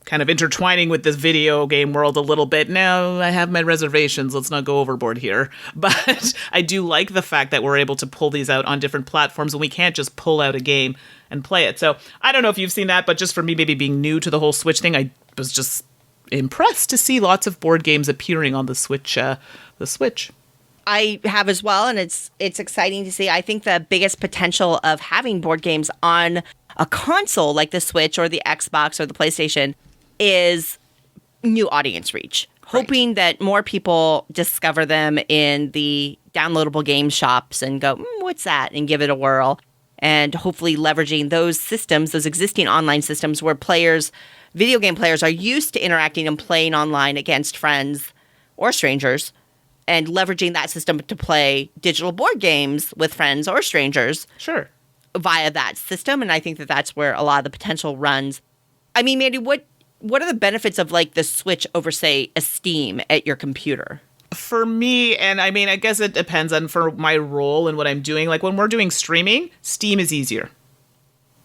kind of intertwining with this video game world a little bit. Now, I have my reservations. Let's not go overboard here. But I do like the fact that we're able to pull these out on different platforms, and we can't just pull out a game and play it. So I don't know if you've seen that, but just for me, maybe being new to the whole Switch thing, I was just impressed to see lots of board games appearing on the Switch. I have as well, and it's exciting to see. I think the biggest potential of having board games on a console like the Switch or the Xbox or the PlayStation is new audience reach. Right. Hoping that more people discover them in the downloadable game shops and go, what's that? And give it a whirl. And hopefully leveraging those systems, those existing online systems where video game players are used to interacting and playing online against friends or strangers, and leveraging that system to play digital board games with friends or strangers. Sure. Via that system. And I think that that's where a lot of the potential runs. I mean, Mandy, what are the benefits of like the Switch over, say, a Steam at your computer? For me, and I mean, I guess it depends on for my role and what I'm doing. Like when we're doing streaming, Steam is easier,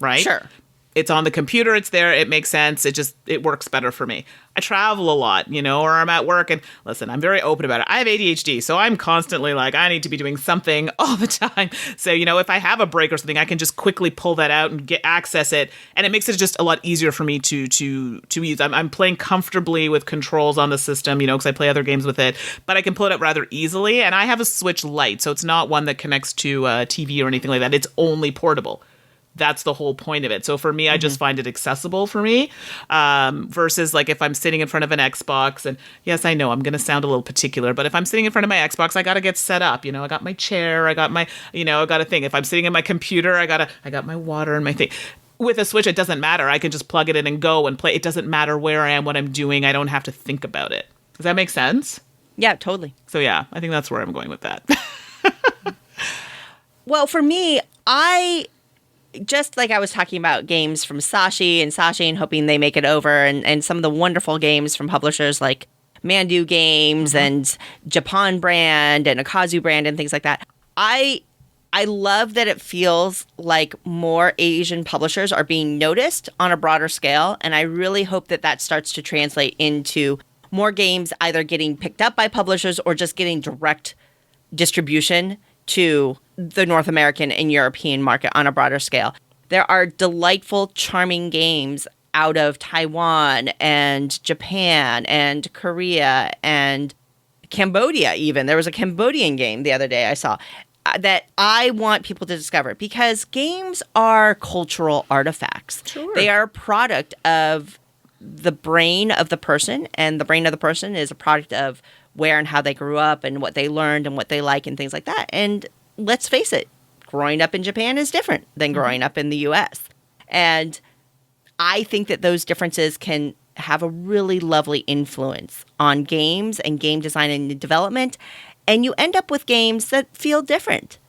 right? Sure. It's on the computer, it's there, it makes sense, it works better for me. I travel a lot, or I'm at work, and listen, I'm very open about it. I have ADHD, so I'm constantly like, I need to be doing something all the time. So, if I have a break or something, I can just quickly pull that out and access it, and it makes it just a lot easier for me to use. I'm playing comfortably with controls on the system, because I play other games with it, but I can pull it out rather easily, and I have a Switch Lite, so it's not one that connects to TV or anything like that. It's only portable. That's the whole point of it. So for me, I just find it accessible for me versus like if I'm sitting in front of an Xbox, and yes, I know I'm going to sound a little particular, but if I'm sitting in front of my Xbox, I got to get set up. I got my chair, I got my, I got a thing. If I'm sitting in my computer, I got my water and my thing. With a Switch, it doesn't matter. I can just plug it in and go and play. It doesn't matter where I am, what I'm doing. I don't have to think about it. Does that make sense? Yeah, totally. So yeah, I think that's where I'm going with that. Well, for me, just like I was talking about games from Sashi and hoping they make it over, and some of the wonderful games from publishers like Mandu Games and Japan Brand and Akazu Brand and things like that. I love that it feels like more Asian publishers are being noticed on a broader scale, and I really hope that that starts to translate into more games either getting picked up by publishers or just getting direct distribution to the North American and European market on a broader scale. There are delightful, charming games out of Taiwan and Japan and Korea and Cambodia even. There was a Cambodian game the other day I saw that I want people to discover because games are cultural artifacts. Sure. They are a product of the brain of the person, and the brain of the person is a product of where and how they grew up and what they learned and what they like and things like that. And let's face it, growing up in Japan is different than growing up in the US. And I think that those differences can have a really lovely influence on games and game design and development. And you end up with games that feel different,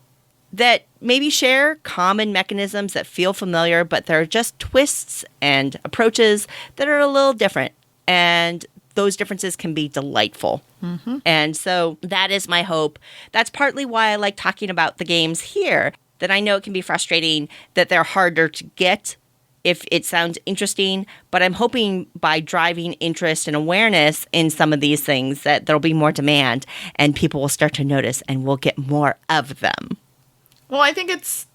that maybe share common mechanisms that feel familiar, but they're just twists and approaches that are a little different. And those differences can be delightful. And so that is my hope. That's partly why I like talking about the games here, that I know it can be frustrating that they're harder to get if it sounds interesting, but I'm hoping by driving interest and awareness in some of these things that there'll be more demand and people will start to notice and we'll get more of them. Well, I think it's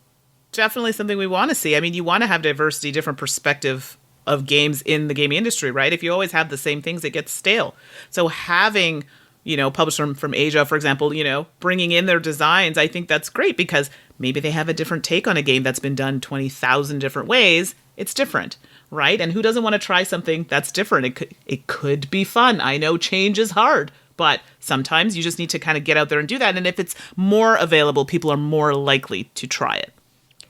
definitely something we want to see. I mean, you want to have diversity, different perspective of games in the gaming industry, right? If you always have the same things, it gets stale. So having, publishers from Asia, for example, bringing in their designs, I think that's great because maybe they have a different take on a game that's been done 20,000 different ways. It's different, right? And who doesn't want to try something that's different? It could be fun. I know change is hard, but sometimes you just need to kind of get out there and do that. And if it's more available, people are more likely to try it.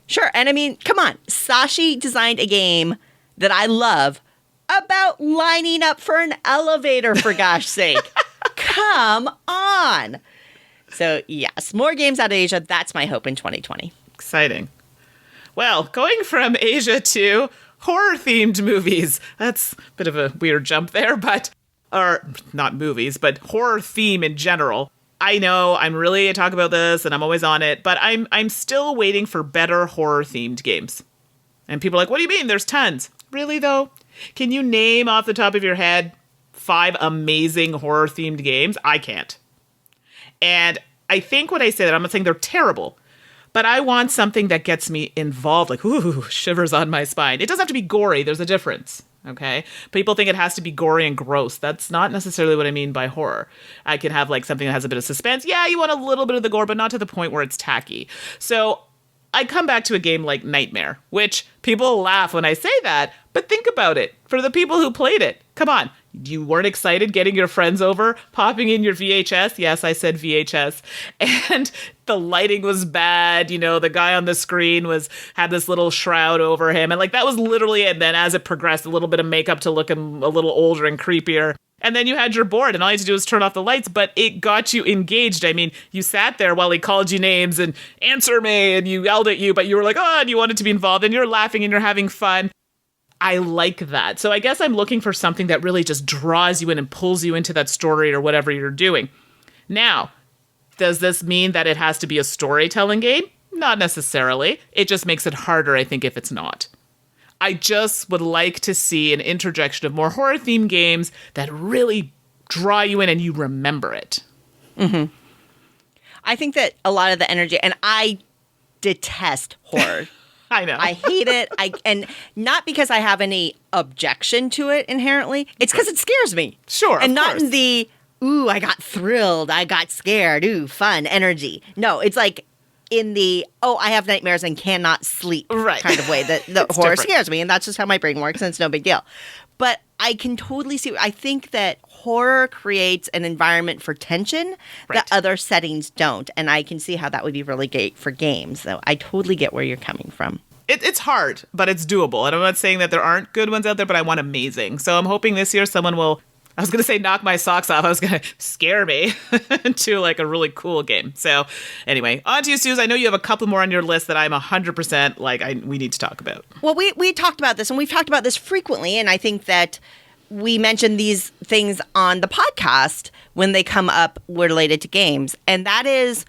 Sure. And I mean, come on. Sashi designed a game that I love about lining up for an elevator, for gosh sake. Come on. So yes, more games out of Asia. That's my hope in 2020. Exciting. Well, going from Asia to horror-themed movies. That's a bit of a weird jump there, or not movies, but horror theme in general. I know I'm really talk about this and I'm always on it, but I'm still waiting for better horror-themed games. And people are like, what do you mean? There's tons. Really, though? Can you name off the top of your head 5 amazing horror-themed games? I can't. And I think when I say that, I'm not saying they're terrible, but I want something that gets me involved, like, ooh, shivers on my spine. It doesn't have to be gory. There's a difference, okay? People think it has to be gory and gross. That's not necessarily what I mean by horror. I can have, like, something that has a bit of suspense. Yeah, you want a little bit of the gore, but not to the point where it's tacky. So I come back to a game like Nightmare, which people laugh when I say that, but think about it. For the people who played it, come on. You weren't excited getting your friends over, popping in your VHS? Yes, I said VHS. And the lighting was bad. The guy on the screen had this little shroud over him. And like, that was literally it. And then as it progressed, a little bit of makeup to look him a little older and creepier. And then you had your board and all you had to do was turn off the lights, but it got you engaged. I mean, you sat there while he called you names and answer me and you yelled at you, but you were like, oh, and you wanted to be involved and you're laughing and you're having fun. I like that. So I guess I'm looking for something that really just draws you in and pulls you into that story or whatever you're doing. Now, does this mean that it has to be a storytelling game? Not necessarily. It just makes it harder, I think, if it's not. I just would like to see an interjection of more horror-themed games that really draw you in and you remember it. Mm-hmm. I think that a lot of the energy, and I detest horror. I know. I hate it. And not because I have any objection to it inherently. It's because it scares me. Sure, and of not course. in the, ooh, I got thrilled, I got scared, ooh, fun, energy. No, it's like in the, oh, I have nightmares and cannot sleep kind of way that the horror scares me. And that's just how my brain works, and it's no big deal. But I can totally see, I think that horror creates an environment for tension that other settings don't. And I can see how that would be really great for games. So I totally get where you're coming from. It's hard, but it's doable. And I'm not saying that there aren't good ones out there, but I want amazing. So I'm hoping this year someone will, I was going to say knock my socks off. I was going to scare me into like a really cool game. So anyway, on to you, Suze. I know you have a couple more on your list that I'm 100% like we need to talk about. Well, we talked about this, and we've talked about this frequently. And I think that we mention these things on the podcast when they come up related to games. And that is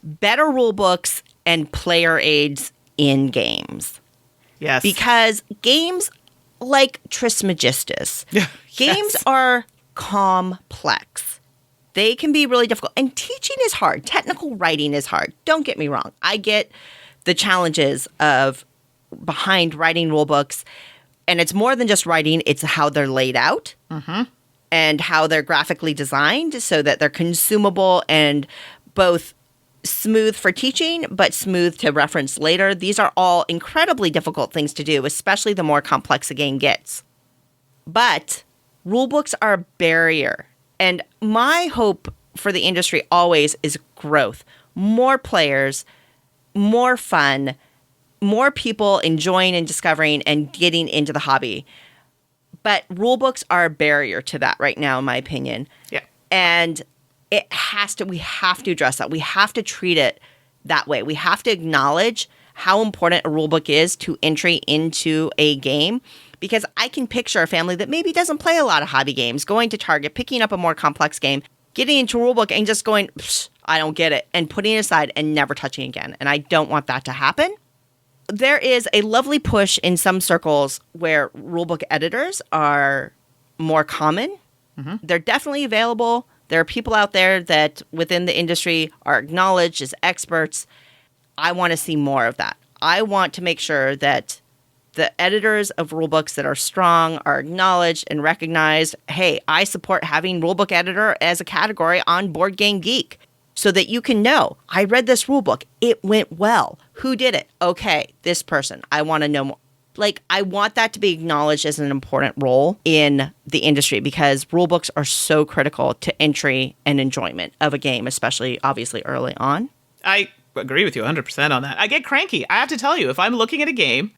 better rule books and player aids in games. Yes. Because games like Trismegistus, games are complex. They can be really difficult. And teaching is hard. Technical writing is hard. Don't get me wrong. I get the challenges of behind writing rule books. And it's more than just writing. It's how they're laid out and how they're graphically designed so that they're consumable and both smooth for teaching, but smooth to reference later. These are all incredibly difficult things to do, especially the more complex a game gets. But rulebooks are a barrier. And my hope for the industry always is growth. More players, more fun, more people enjoying and discovering and getting into the hobby. But rulebooks are a barrier to that right now, in my opinion. Yeah. And we have to address that. We have to treat it that way. We have to acknowledge how important a rulebook is to entry into a game. Because I can picture a family that maybe doesn't play a lot of hobby games, going to Target, picking up a more complex game, getting into a rulebook and just going, I don't get it, and putting it aside and never touching again. And I don't want that to happen. There is a lovely push in some circles where rulebook editors are more common. Mm-hmm. They're definitely available. There are people out there that within the industry are acknowledged as experts. I want to see more of that. I want to make sure that The editors of rulebooks that are strong are acknowledged and recognized. Hey, I support having rulebook editor as a category on Board Game Geek so that you can know, I read this rulebook. It went well. Who did it? Okay, this person. I want to know more. Like, I want that to be acknowledged as an important role in the industry because rulebooks are so critical to entry and enjoyment of a game, especially obviously early on. I agree with you 100% on that. I get cranky. I have to tell you, if I'm looking at a game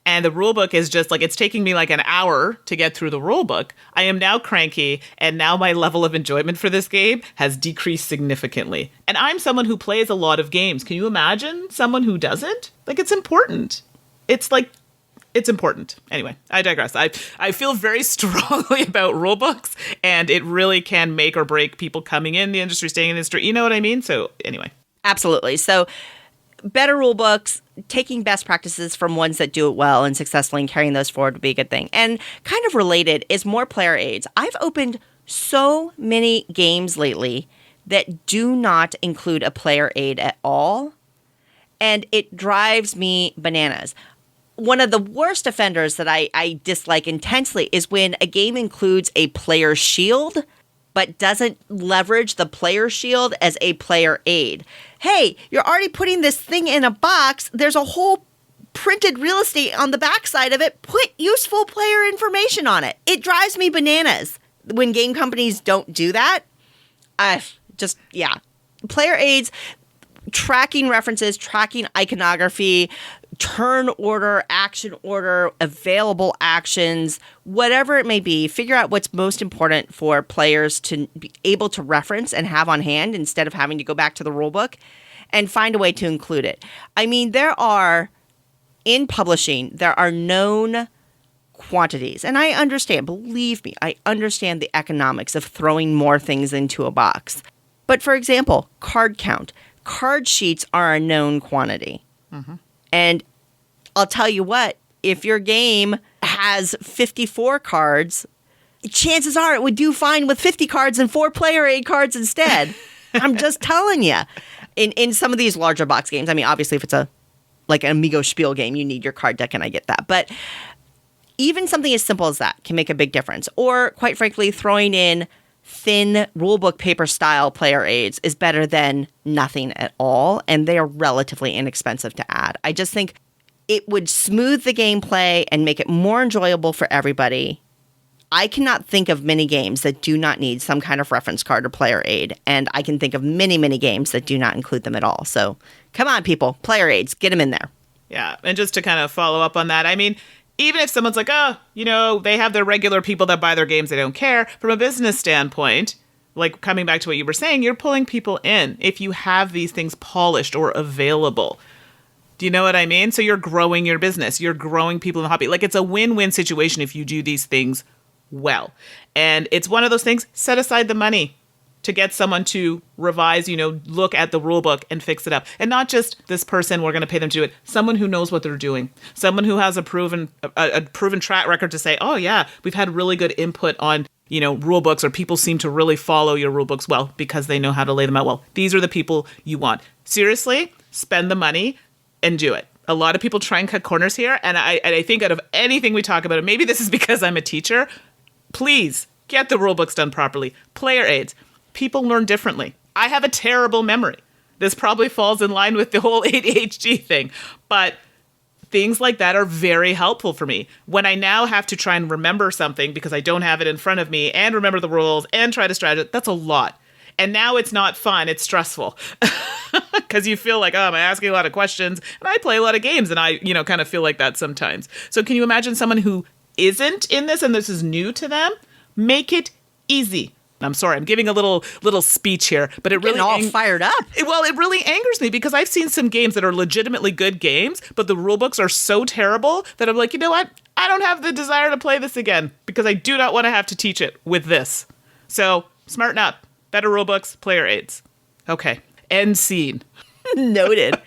and the rulebook is just like, it's taking me like an hour to get through the rulebook, I am now cranky, and now my level of enjoyment for this game has decreased significantly. And I'm someone who plays a lot of games. Can you imagine someone who doesn't? Like, it's important. It's like, it's important. Anyway, I digress. I feel very strongly about rulebooks, and it really can make or break people coming in the industry, staying in the industry. You know what I mean? So anyway. Absolutely. So better rulebooks, taking best practices from ones that do it well and successfully and carrying those forward would be a good thing. And kind of related is more player aids. I've opened so many games lately that do not include a player aid at all, and it drives me bananas. One of the worst offenders that I dislike intensely is when a game includes a player shield, but doesn't leverage the player shield as a player aid. Hey, you're already putting this thing in a box. There's a whole printed real estate on the backside of it. Put useful player information on it. It drives me bananas when game companies don't do that. Player aids, tracking references, tracking iconography, turn order, action order, available actions, whatever it may be, figure out what's most important for players to be able to reference and have on hand instead of having to go back to the rulebook, and find a way to include it. I mean, in publishing, there are known quantities, and I understand, believe me, I understand the economics of throwing more things into a box. But for example, card count. Card sheets are a known quantity. Mm-hmm. And I'll tell you what, if your game has 54 cards, chances are it would do fine with 50 cards and 4 player aid cards instead. I'm just telling you. In some of these larger box games, I mean, obviously if it's like an Amigo Spiel game, you need your card deck, and I get that. But even something as simple as that can make a big difference. Or, quite frankly, throwing in thin rulebook paper style player aids is better than nothing at all, and they are relatively inexpensive to add. I just think it would smooth the gameplay and make it more enjoyable for everybody. I cannot think of many games that do not need some kind of reference card or player aid, and I can think of many, many games that do not include them at all. So come on, people, player aids, get them in there. Yeah, and just to kind of follow up on that, I mean, even if someone's like, oh, you know, they have their regular people that buy their games, they don't care. From a business standpoint, like coming back to what you were saying, you're pulling people in if you have these things polished or available. Do you know what I mean? So you're growing your business. You're growing people in the hobby. Like, it's a win-win situation if you do these things well. And it's one of those things, set aside the money to get someone to revise, look at the rule book and fix it up. And not just this person, we're going to pay them to do it. Someone who knows what they're doing. Someone who has a proven track record to say, oh yeah, we've had really good input on, rule books, or people seem to really follow your rule books well because they know how to lay them out well. These are the people you want. Seriously, spend the money and do it. A lot of people try and cut corners here. And I think out of anything we talk about, and maybe this is because I'm a teacher, please get the rule books done properly. Player aids. People learn differently. I have a terrible memory. This probably falls in line with the whole ADHD thing, but things like that are very helpful for me. When I now have to try and remember something because I don't have it in front of me and remember the rules and try to strategize, that's a lot. And now it's not fun, it's stressful. Because you feel like, oh, am I asking a lot of questions? And I play a lot of games and I, kind of feel like that sometimes. So can you imagine someone who isn't in this and this is new to them? Make it easy. I'm sorry, I'm giving a little speech here, but it really all fired up. Well, it really angers me because I've seen some games that are legitimately good games, but the rule books are so terrible that I'm like, you know what? I don't have the desire to play this again because I do not want to have to teach it with this. So smarten up. Better rule books, player aids. Okay, end scene. Noted.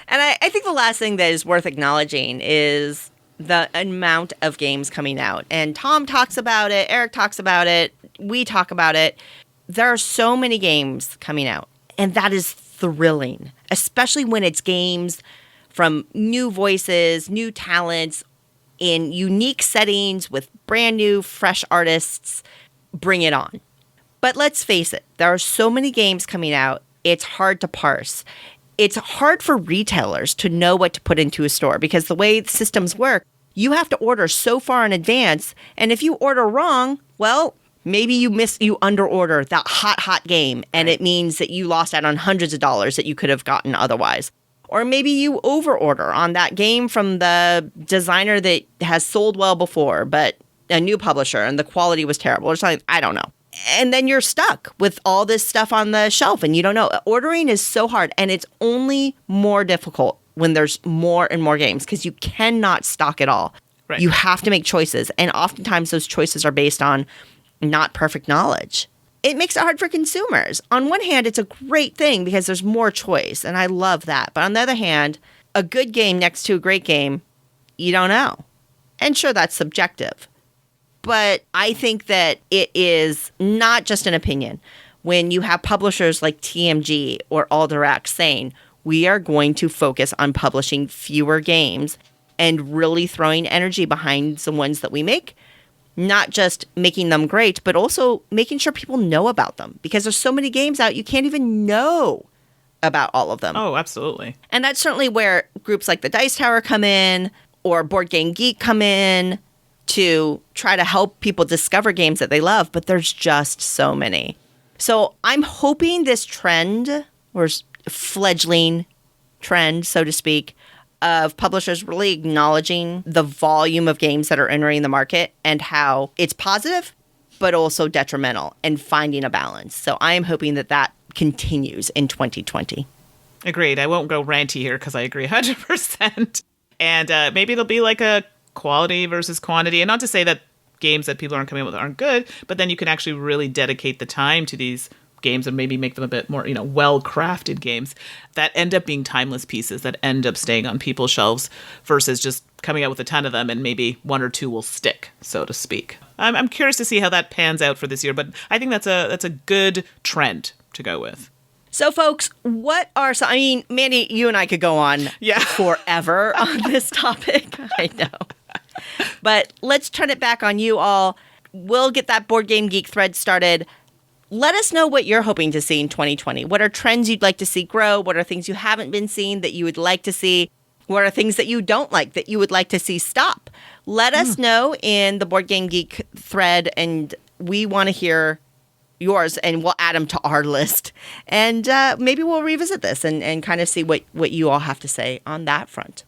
And I think the last thing that is worth acknowledging is the amount of games coming out. And Tom talks about it, Eric talks about it, we talk about it. There are so many games coming out, and that is thrilling, especially when it's games from new voices, new talents, in unique settings with brand new, fresh artists. Bring it on. But let's face it, there are so many games coming out, it's hard to parse. It's hard for retailers to know what to put into a store because the way the systems work, you have to order so far in advance. And if you order wrong, well, maybe you underorder that hot game. And it means that you lost out on hundreds of dollars that you could have gotten otherwise. Or maybe you overorder on that game from the designer that has sold well before, but a new publisher and the quality was terrible or something. I don't know. And then you're stuck with all this stuff on the shelf and you don't know. Ordering is so hard and it's only more difficult when there's more and more games because you cannot stock it all. Right. You have to make choices. And oftentimes those choices are based on not perfect knowledge. It makes it hard for consumers. On one hand, it's a great thing because there's more choice, and I love that. But on the other hand, a good game next to a great game, you don't know. And sure, that's subjective. But I think that it is not just an opinion. When you have publishers like TMG or Alderac saying, we are going to focus on publishing fewer games and really throwing energy behind the ones that we make, not just making them great, but also making sure people know about them because there's so many games out, you can't even know about all of them. Oh, absolutely. And that's certainly where groups like the Dice Tower come in or Board Game Geek come in to try to help people discover games that they love, but there's just so many. So I'm hoping this trend, or fledgling trend, so to speak, of publishers really acknowledging the volume of games that are entering the market and how it's positive, but also detrimental, and finding a balance. So I am hoping that that continues in 2020. Agreed. I won't go ranty here because I agree 100%. And maybe it'll be like a quality versus quantity. And not to say that games that people aren't coming up with aren't good, but then you can actually really dedicate the time to these games and maybe make them a bit more, well-crafted games that end up being timeless pieces that end up staying on people's shelves versus just coming out with a ton of them and maybe one or two will stick, so to speak. I'm curious to see how that pans out for this year, but I think that's a good trend to go with. So, folks, Mandy, you and I could go on forever on this topic. I know. But let's turn it back on you all. We'll get that Board Game Geek thread started. Let us know what you're hoping to see in 2020. What are trends you'd like to see grow? What are things you haven't been seeing that you would like to see? What are things that you don't like that you would like to see stop? Let us know in the Board Game Geek thread, and we want to hear yours, and we'll add them to our list. And maybe we'll revisit this and kind of see what you all have to say on that front.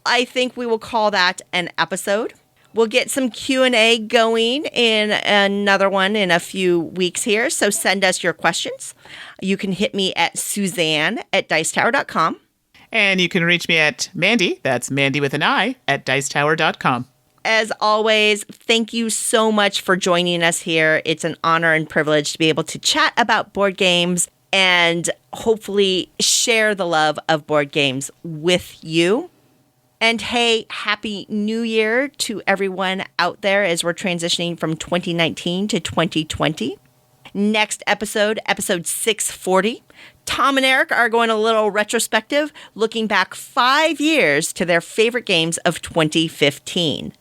I think we will call that an episode. We'll get some Q&A going in another one in a few weeks here, so send us your questions. You can hit me at Suzanne@dicetower.com. And you can reach me at Mandy, that's Mandy with an I, at dicetower.com. As always, thank you so much for joining us here. It's an honor and privilege to be able to chat about board games and hopefully share the love of board games with you. And hey, Happy New Year to everyone out there as we're transitioning from 2019 to 2020. Next episode, episode 640, Tom and Eric are going a little retrospective, looking back 5 years to their favorite games of 2015.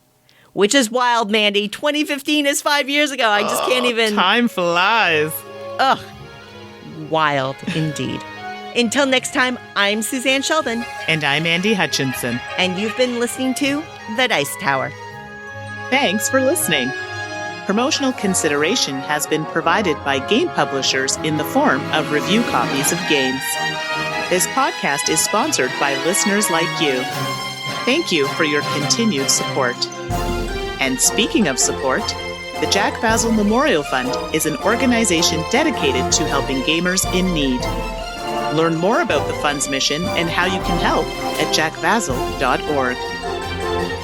Which is wild, Mandy. 2015 is 5 years ago. I just can't even... Time flies. Ugh. Wild, indeed. Until next time, I'm Suzanne Sheldon. And I'm Andy Hutchinson. And you've been listening to The Dice Tower. Thanks for listening. Promotional consideration has been provided by game publishers in the form of review copies of games. This podcast is sponsored by listeners like you. Thank you for your continued support. And speaking of support, the Jack Basil Memorial Fund is an organization dedicated to helping gamers in need. Learn more about the fund's mission and how you can help at jackbasil.org.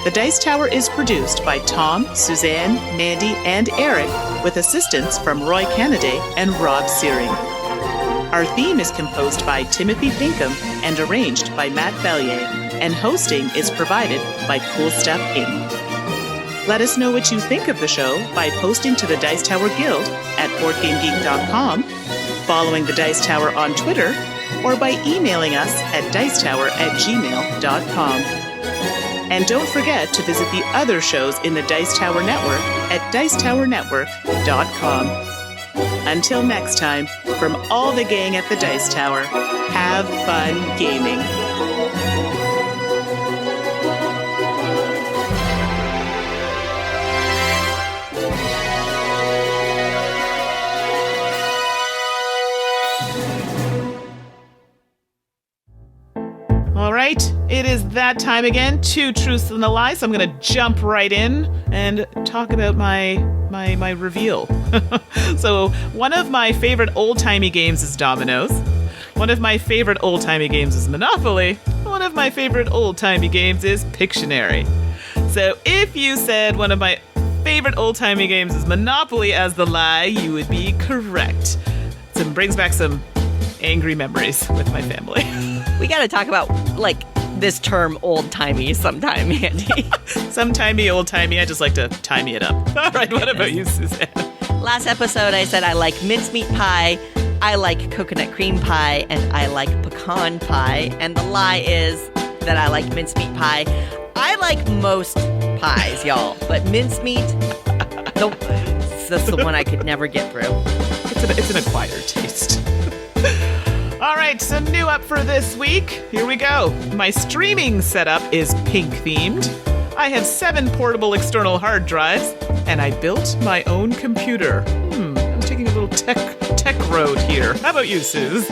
The Dice Tower is produced by Tom, Suzanne, Mandy, and Eric with assistance from Roy Cannaday and Rob Searing. Our theme is composed by Timothy Pinkham and arranged by Matt Bellier, and hosting is provided by Cool Stuff Inc. Let us know what you think of the show by posting to the Dice Tower Guild at BoardGameGeek.com, following the Dice Tower on Twitter, or by emailing us at dicetower@gmail.com. And don't forget to visit the other shows in the Dice Tower Network at dicetowernetwork.com. Until next time, from all the gang at the Dice Tower, have fun gaming. All right, it is that time again, 2 truths and a lie, so I'm going to jump right in and talk about my reveal. So, one of my favorite old-timey games is Dominoes. One of my favorite old-timey games is Monopoly. One of my favorite old-timey games is Pictionary. So, if you said one of my favorite old-timey games is Monopoly as the lie, you would be correct. So, it brings back some angry memories with my family. We got to talk about, like, this term old-timey sometime, Andy. Sometimey, old-timey. I just like to timey it up. All right, what about you, Suzanne? Last episode, I said I like mincemeat pie, I like coconut cream pie, and I like pecan pie. And the lie is that I like mincemeat pie. I like most pies, y'all, but mincemeat, nope, that's the one I could never get through. It's an acquired taste. All right, so new up for this week. Here we go. My streaming setup is pink themed. I have 7 portable external hard drives, and I built my own computer. I'm taking a little tech road here. How about you, Suze?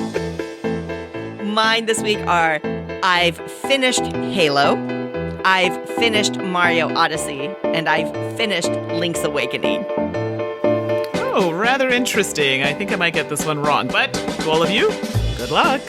Mine this week are I've finished Halo, I've finished Mario Odyssey, and I've finished Link's Awakening. Oh, rather interesting. I think I might get this one wrong, but to all of you, good luck.